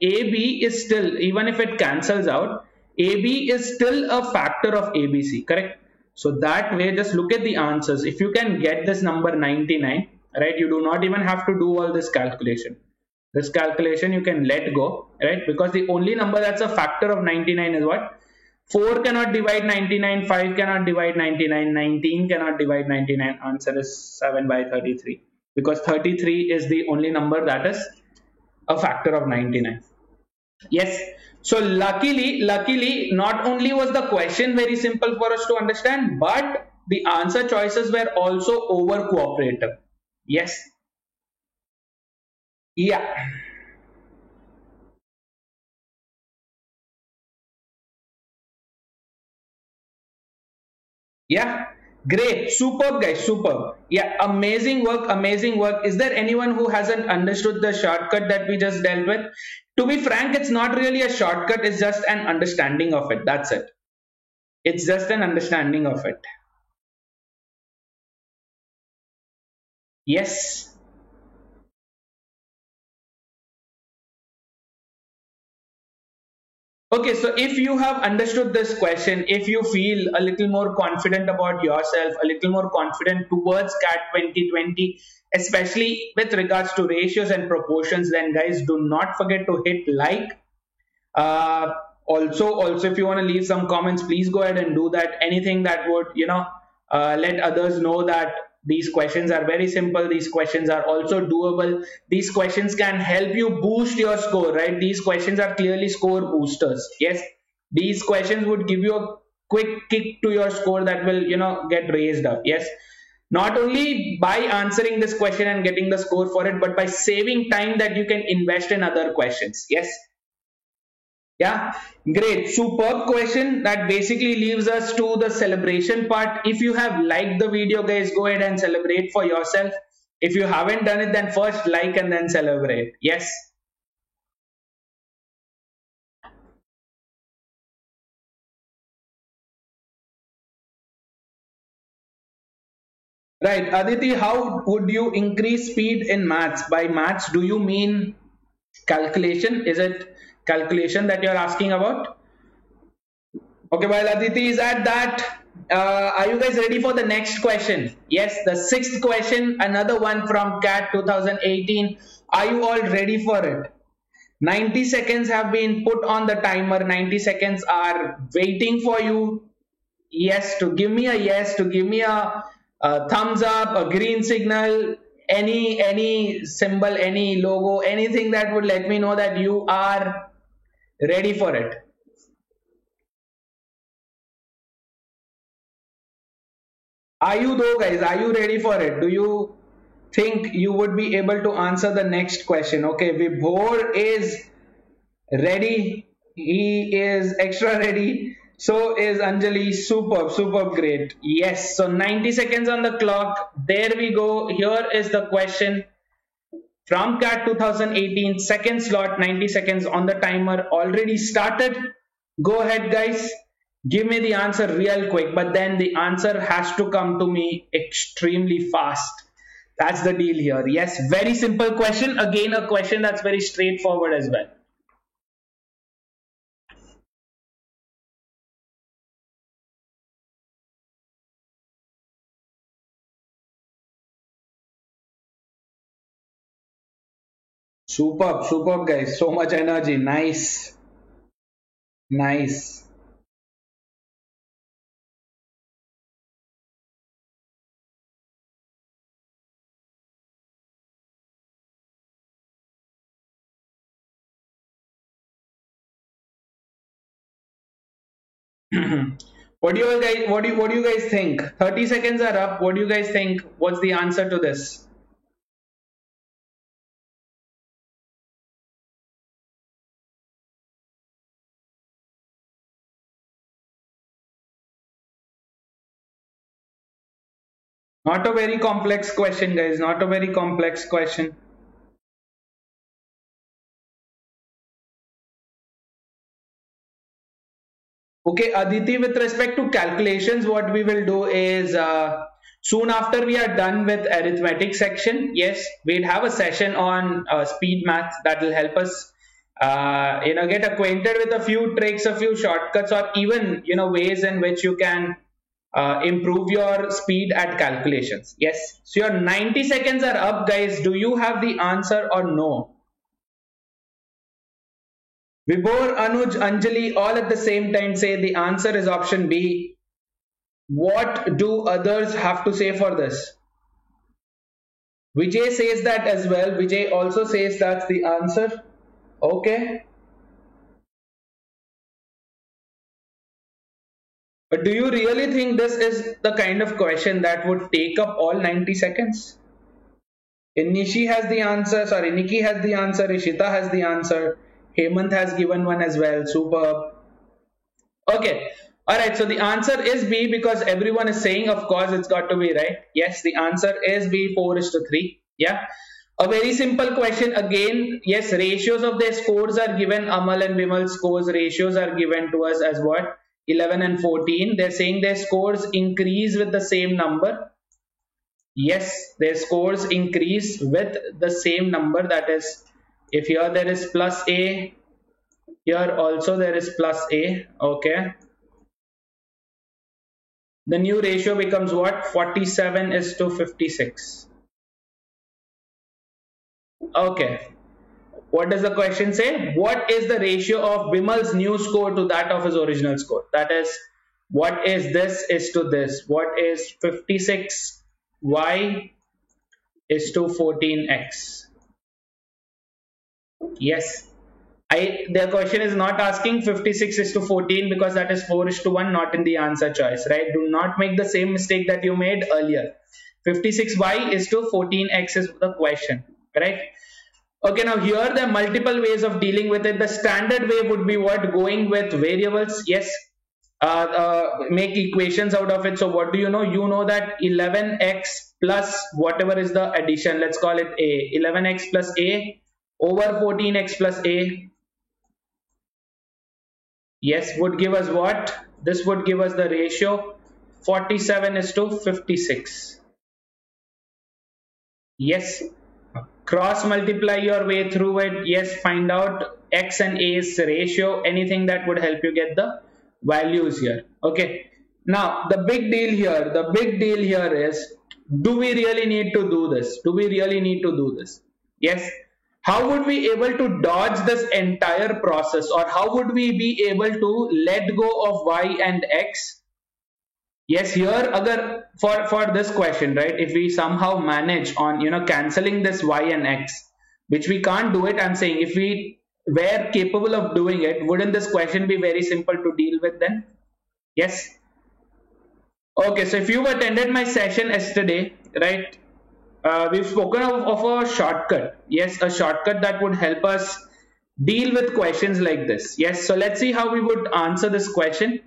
is still, even if it cancels out, AB is still a factor of ABC, correct? So that way, just look at the answers. If you can get this number 99, right, you do not even have to do all this calculation. This calculation you can let go, right? Because the only number that's a factor of 99 is what? 4 cannot divide 99, 5 cannot divide 99, 19 cannot divide 99. Answer is 7 by 33. Because 33 is the only number that is a factor of 99. Yes. So luckily, not only was the question very simple for us to understand, but the answer choices were also over cooperative. Yes. Yeah. Yeah. Great. Superb, guys. Superb. Yeah. Amazing work. Amazing work. Is there anyone who hasn't understood the shortcut that we just dealt with? To be frank, it's not really a shortcut. It's just an understanding of it. That's it. It's just an understanding of it. Yes. Okay, so if you have understood this question, if you feel a little more confident about yourself, a little more confident towards CAT 2020, especially with regards to ratios and proportions, then guys, do not forget to hit like. Also, if you want to leave some comments, please go ahead and do that. Anything that would, let others know that these questions are very simple. These questions are also doable. These questions can help you boost your score, right? These questions are clearly score boosters. Yes, these questions would give you a quick kick to your score that will, get raised up. Yes, not only by answering this question and getting the score for it, but by saving time that you can invest in other questions. Yes. Yeah, great. Superb question. That basically leaves us to the celebration part. If you have liked the video, guys, go ahead and celebrate for yourself. If you haven't done it, then first like and then celebrate. Yes. Right. Aditi, how would you increase speed in maths? By maths, do you mean calculation? Is it calculation that you're asking about? Okay, while Aditi is at that, are you guys ready for the next question? Yes, the sixth question, another one from CAT 2018. Are you all ready for it? 90 seconds have been put on the timer. 90 seconds are waiting for you. Yes, to give me a yes, to give me a thumbs up, a green signal, any symbol, any logo, anything that would let me know that you are ready for it. Are you though, guys? Are you ready for it? Do you think you would be able to answer the next question? Okay, Vibhor is ready. He is extra ready. So is Anjali. Superb, superb, great. Yes, so 90 seconds on the clock. There we go. Here is the question from CAT 2018. Second slot, 90 seconds on the timer. Already started. Go ahead, guys. Give me the answer real quick, but then the answer has to come to me extremely fast. That's the deal here. Yes, very simple question. Again, a question that's very straightforward as well. Superb, superb, guys. So much energy. Nice, nice. What do you all guys? What do you guys think? 30 seconds are up. What do you guys think? What's the answer to this? Not a very complex question, guys. Not a very complex question. Okay, Aditi, with respect to calculations, what we will do is soon after we are done with arithmetic section, yes, we'll have a session on speed math that will help us, get acquainted with a few tricks, a few shortcuts, or even, ways in which you can improve your speed at calculations. Yes, so your 90 seconds are up, guys. Do you have the answer or no? Vibhor, Anuj, Anjali, all at the same time say the answer is option B. What do others have to say for this? Vijay says that as well. Vijay also says that's the answer. Okay. But do you really think this is the kind of question that would take up all 90 seconds? Nishi has the answer. Sorry, Nikki has the answer. Ishita has the answer. Hemant has given one as well. Superb. Okay. All right. So the answer is B because everyone is saying, of course, it's got to be right. Yes, the answer is B, 4:3. Yeah. A very simple question again. Yes, ratios of their scores are given. Amal and Vimal's scores ratios are given to us as what? 11 and 14. They're saying their scores increase with the same number. Yes, their scores increase with the same number. That is, if here there is plus A, here also there is plus A. Okay. The new ratio becomes what? 47:56. Okay. What does the question say? What is the ratio of Bimal's new score to that of his original score? That is, what is this is to this? What is 56y is to 14x? Yes. The question is not asking 56 is to 14 because that is 4:1, not in the answer choice, right? Do not make the same mistake that you made earlier. 56y is to 14x is the question, correct? Okay, now here there are multiple ways of dealing with it. The standard way would be what? Going with variables. Yes, make equations out of it. So what do you know? You know that 11x plus whatever is the addition, let's call it a, 11x plus a over 14x plus a. Yes, would give us what? This would give us the ratio 47:56. Yes, cross multiply your way through it. Yes, find out x and a's ratio, anything that would help you get the values here. Okay, now the big deal here is, do we really need to do this? Do we really need to do this? Yes. How would we able to dodge this entire process, or how would we be able to let go of y and x? Yes, here agar for this question, right, if we somehow manage on cancelling this y and x, which we can't do it, I'm saying if we were capable of doing it, wouldn't this question be very simple to deal with then? Yes. Okay, so if you've attended my session yesterday, right, we've spoken of a shortcut. Yes, a shortcut that would help us deal with questions like this. Yes, so let's see how we would answer this question.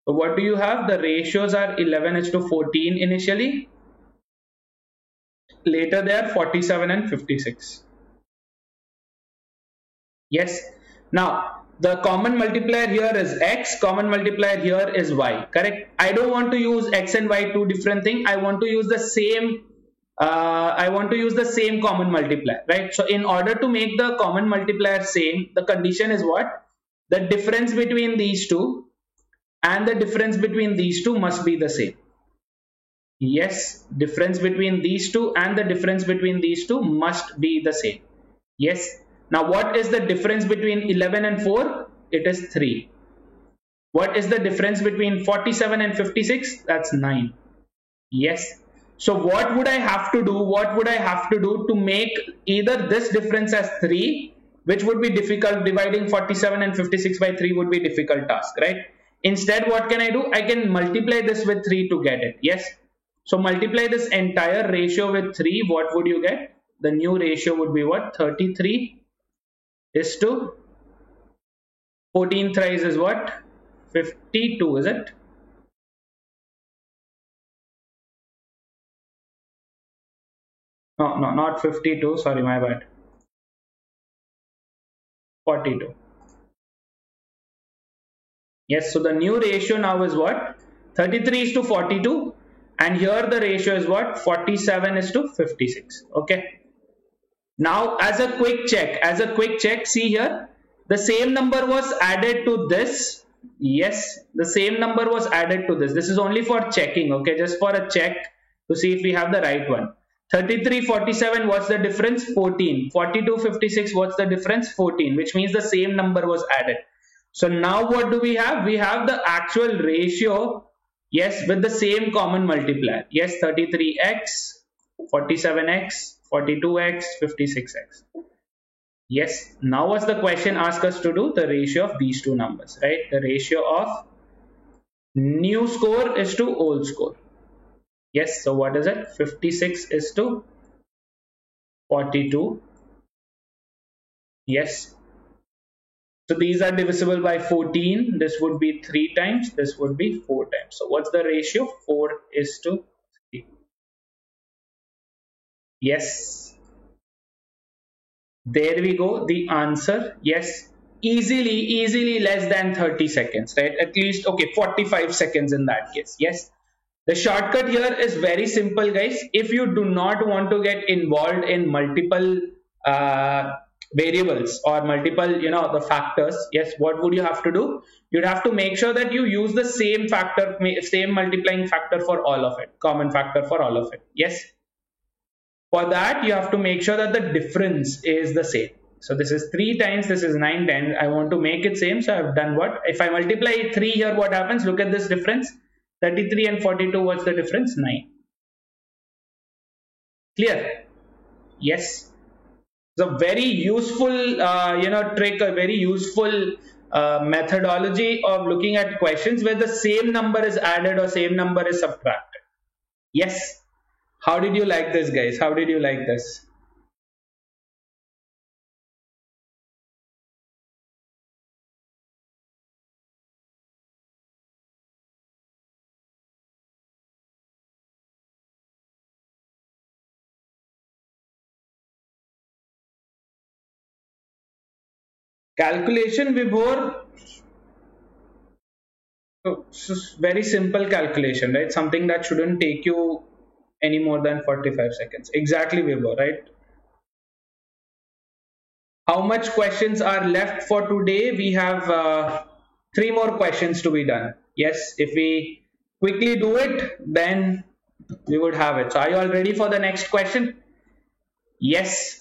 So what do you have? The ratios are 11:14 initially. Later they are 47 and 56. Yes. Now the common multiplier here is x, common multiplier here is y, correct? I don't want to use x and y, two different things. I want to use the same common multiplier, right? So in order to make the common multiplier same, the condition is what? The difference between these two and the difference between these two must be the same. Yes, difference between these two and the difference between these two must be the same. Yes. Now what is the difference between 11 and 4? It is 3. What is the difference between 47 and 56? That's 9. Yes. So what would I have to do? What would I have to do to make either this difference as 3, which would be difficult, dividing 47 and 56 by 3 would be difficult task, right? Instead, what can I do? I can multiply this with 3 to get it. Yes. So multiply this entire ratio with 3. What would you get? The new ratio would be what? 33 is to 14 thrice is what? 52, is it? No, no, not 52. Sorry, my bad. 42. Yes, so the new ratio now is what? 33 is to 42, and here the ratio is what? 47 is to 56. Okay. Now, as a quick check, see here, the same number was added to this. Yes, the same number was added to this. This is only for checking, okay, just for a check to see if we have the right one. 33, 47, what's the difference? 14. 42, 56, what's the difference? 14, which means the same number was added. So now what do we have? We have the actual ratio, yes, with the same common multiplier. Yes, 33x, 47x, 42x, 56x. Yes, now what's the question asked us to do? The ratio of these two numbers, right? The ratio of new score is to old score. Yes, so what is it? 56 is to 42. Yes. So these are divisible by 14. This would be 3 times. This would be 4 times. So what's the ratio? 4 is to 3. Yes. There we go. The answer. Yes. Easily less than 30 seconds, right? At least, okay, 45 seconds in that case. Yes. The shortcut here is very simple, guys. If you do not want to get involved in multiple variables or multiple, the factors, yes, what would you have to do? You'd have to make sure that you use the same factor, same multiplying factor for all of it, common factor for all of it. Yes. For that, you have to make sure that the difference is the same. So this is 3 times, this is 9 times. I want to make it same. So I've done what? If I multiply 3 here, what happens? Look at this difference. 33 and 42, what's the difference? 9. Clear? Yes. It's a very useful, trick, a very useful methodology of looking at questions where the same number is added or same number is subtracted. Yes. How did you like this, guys? How did you like this? Calculation, Vibhor. So, very simple calculation, right? Something that shouldn't take you any more than 45 seconds. Exactly, Vibhor, right? How much questions are left for today? We have 3 more questions to be done. Yes, if we quickly do it, then we would have it. So are you all ready for the next question? Yes.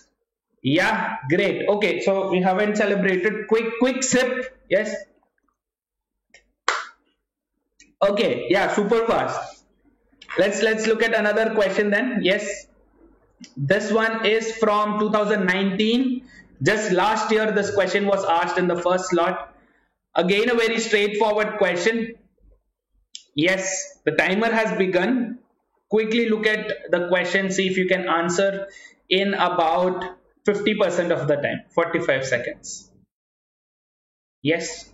Yeah, great. Okay, so we haven't celebrated. Quick sip. Yes. Okay, yeah, super fast. Let's look at another question then. Yes. This one is from 2019. Just last year, this question was asked in the first slot. Again, a very straightforward question. Yes, the timer has begun. Quickly look at the question, see if you can answer in about 50% of the time, 45 seconds. Yes,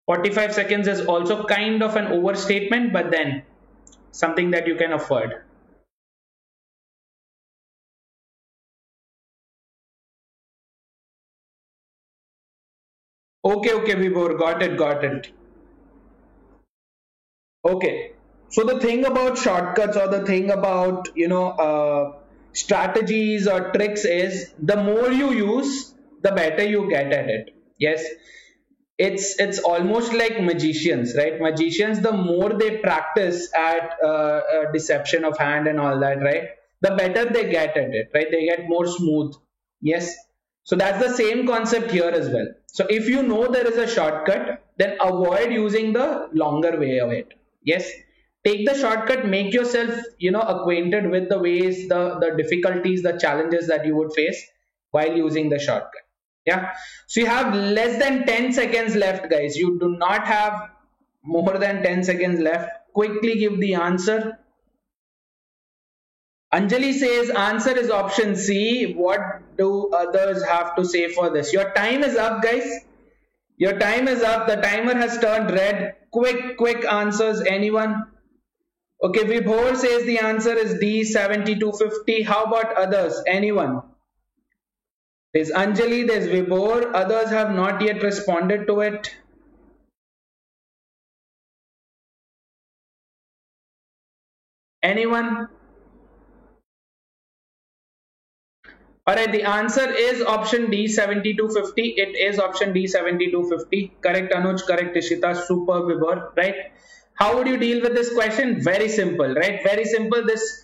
45 seconds is also kind of an overstatement, but then something that you can afford. Okay, Vibhor, got it. Okay, so the thing about shortcuts or the thing about, strategies or tricks is the more you use, the better you get at it. Yes, it's almost like magicians, right? Magicians, the more they practice at deception of hand and all that, right, the better they get at it, right? They get more smooth. Yes. So that's the same concept here as well. So if you know there is a shortcut, then avoid using the longer way of it. Yes. Take the shortcut, make yourself, acquainted with the ways, the difficulties, the challenges that you would face while using the shortcut. Yeah. So you have less than 10 seconds left, guys. You do not have more than 10 seconds left. Quickly give the answer. Anjali says answer is option C. What do others have to say for this? Your time is up, guys. Your time is up. The timer has turned red. Quick answers. Anyone? Okay, Vibhor says the answer is D, 7250. How about others? Anyone? There's Anjali, there's Vibhor. Others have not yet responded to it. Anyone? Alright, the answer is option D, 7250. It is option D, 7250. Correct, Anuj. Correct, Ishita. Super, Vibhor. Right? How would you deal with this question? Very simple, right? Very simple. This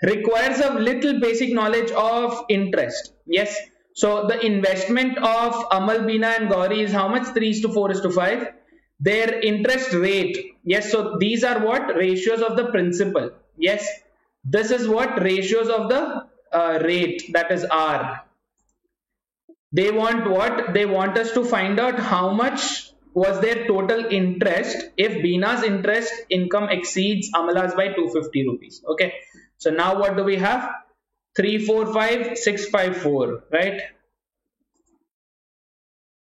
requires a little basic knowledge of interest. Yes. So the investment of Amal, Beena and Gauri is how much? 3:4:5. Their interest rate. Yes. So these are what? Ratios of the principal. Yes. This is what? Ratios of the rate, that is R. They want what? They want us to find out how much was their total interest if Beena's interest income exceeds Amala's by 250 rupees. Okay. So now what do we have? 345,654, right?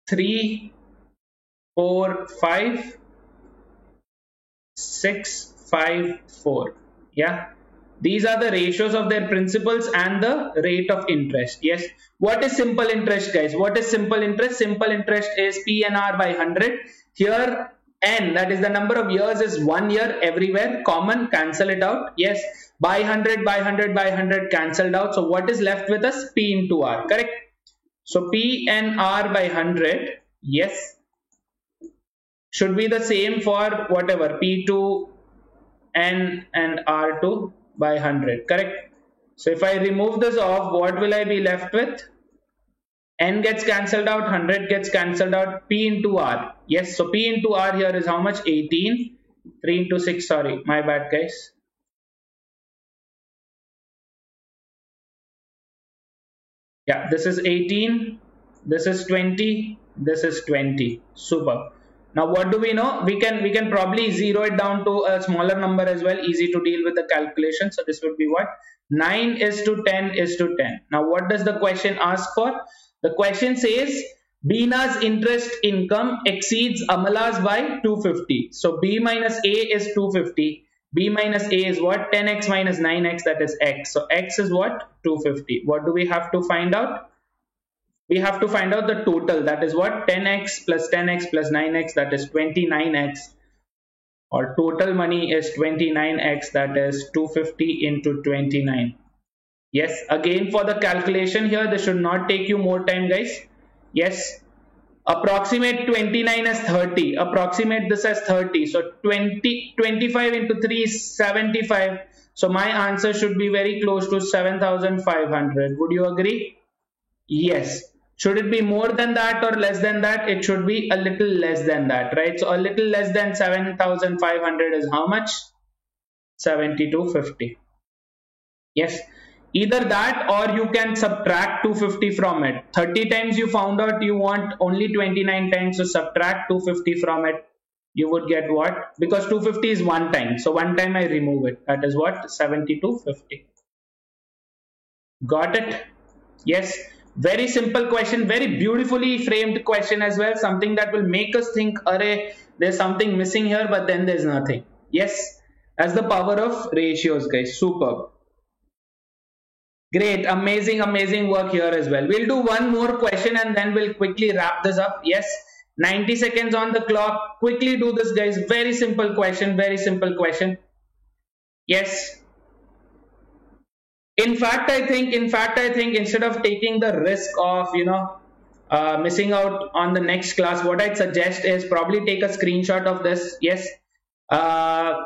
345,654. Yeah. These are the ratios of their principals and the rate of interest. Yes. What is simple interest, guys? What is simple interest? Simple interest is PNR by 100. Here, N, that is the number of years, is 1 year everywhere. Common, cancel it out. Yes. By 100, by 100, by 100, cancelled out. So what is left with us? P into R. Correct. So PNR by 100. Yes. Should be the same for whatever. P2, N and R2 by 100. Correct. So if I remove this off, what will I be left with? N gets cancelled out, 100 gets cancelled out, P into R. Yes, so P into R here is how much? 18. 3 into 6, sorry, my bad, guys. Yeah, this is 18, this is 20, this is 20. Super. Now what do we know? We can probably zero it down to a smaller number as well, easy to deal with the calculation. So this would be what? 9 is to 10 is to 10. Now what does the question ask for? The question says Beena's interest income exceeds Amala's by 250. So B minus A is 250. B minus A is what? 10x minus 9x, that is x. So x is what? 250. What do we have to find out? We have to find out the total, that is what? 10x plus 10x plus 9x, that is 29x. Or total money is 29x, that is 250 into 29. Yes, again for the calculation here, this should not take you more time, guys. Yes, approximate 29 as 30, approximate this as 30. So 25 into 3 is 75. So my answer should be very close to 7,500. Would you agree? Yes. Should it be more than that or less than that? It should be a little less than that, right? So a little less than 7,500 is how much? 7,250. Yes. Either that or you can subtract 250 from it. 30 times you found out you want only 29 times, so subtract 250 from it. You would get what? Because 250 is one time. So one time I remove it. That is what? 7,250. Got it? Yes. Very simple question, very beautifully framed question as well. Something that will make us think, array, there's something missing here, but then there's nothing. Yes, that's the power of ratios, guys. Superb. Great, amazing, amazing work here as well. We'll do one more question and then we'll quickly wrap this up. Yes, 90 seconds on the clock. Quickly do this, guys. Very simple question, very simple question. Yes. In fact, I think instead of taking the risk of, missing out on the next class, what I'd suggest is probably take a screenshot of this. Yes,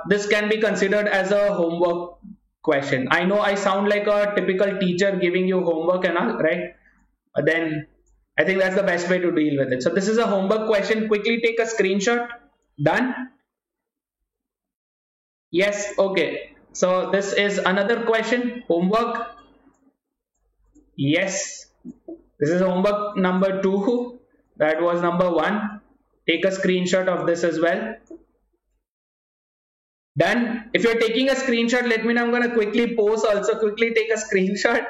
this can be considered as a homework question. I know I sound like a typical teacher giving you homework and all, right? But then I think that's the best way to deal with it. So this is a homework question. Quickly take a screenshot. Done? Yes, okay. So this is another question. Homework. Yes. This is homework number 2. That was number 1. Take a screenshot of this as well. Done. If you're taking a screenshot, let me know. I'm going to quickly pause also. Quickly take a screenshot.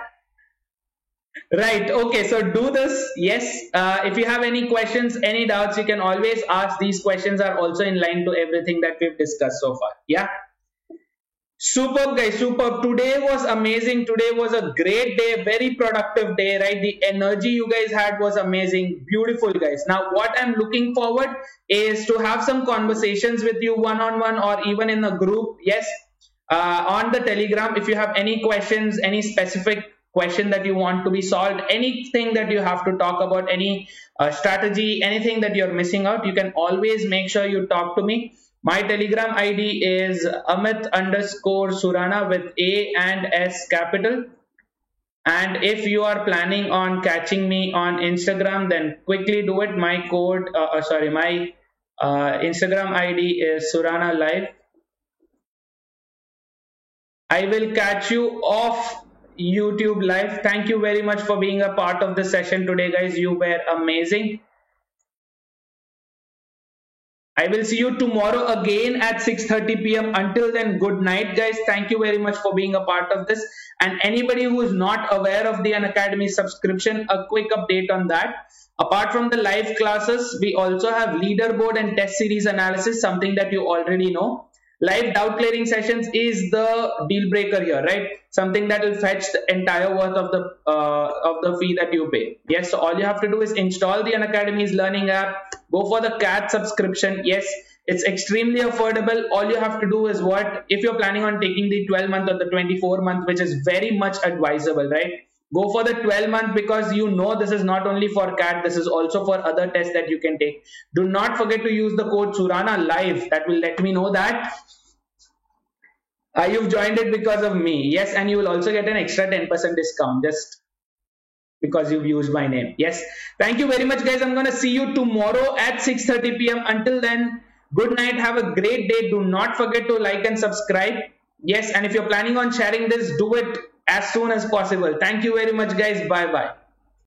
Right. Okay. So do this. Yes. If you have any questions, any doubts, you can always ask. These questions are also in line to everything that we've discussed so far. Yeah. Superb, guys. Superb. Today was amazing. Today was a great day. Very productive day, right? The energy you guys had was amazing. Beautiful, guys. Now, what I'm looking forward is to have some conversations with you one-on-one or even in a group. Yes. On the Telegram, if you have any questions, any specific question that you want to be solved, anything that you have to talk about, any strategy, anything that you're missing out, you can always make sure you talk to me. My Telegram ID is Amit_Surana with A and S capital. And if you are planning on catching me on Instagram, then quickly do it. My Instagram ID is Surana Live. I will catch you off YouTube Live. Thank you very much for being a part of this session today, guys. You were amazing. I will see you tomorrow again at 6:30 p.m. Until then, good night, guys. Thank you very much for being a part of this. And anybody who is not aware of the Unacademy subscription, a quick update on that. Apart from the live classes, we also have leaderboard and test series analysis, something that you already know. Live doubt clearing sessions is the deal breaker here, right? Something that will fetch the entire worth of the fee that you pay. Yes, so all you have to do is install the Unacademy's learning app, go for the CAT subscription. Yes, it's extremely affordable. All you have to do is what? If you're planning on taking the 12-month or the 24-month, which is very much advisable, right? Go for the 12-month because you know this is not only for CAT, this is also for other tests that you can take. Do not forget to use the code Surana Live. That will let me know that you've joined it because of me. Yes, and you will also get an extra 10% discount just because you've used my name. Yes, thank you very much, guys. I'm going to see you tomorrow at 6:30 p.m. Until then, good night. Have a great day. Do not forget to like and subscribe. Yes, and if you're planning on sharing this, do it as soon as possible. Thank you very much, guys. Bye bye.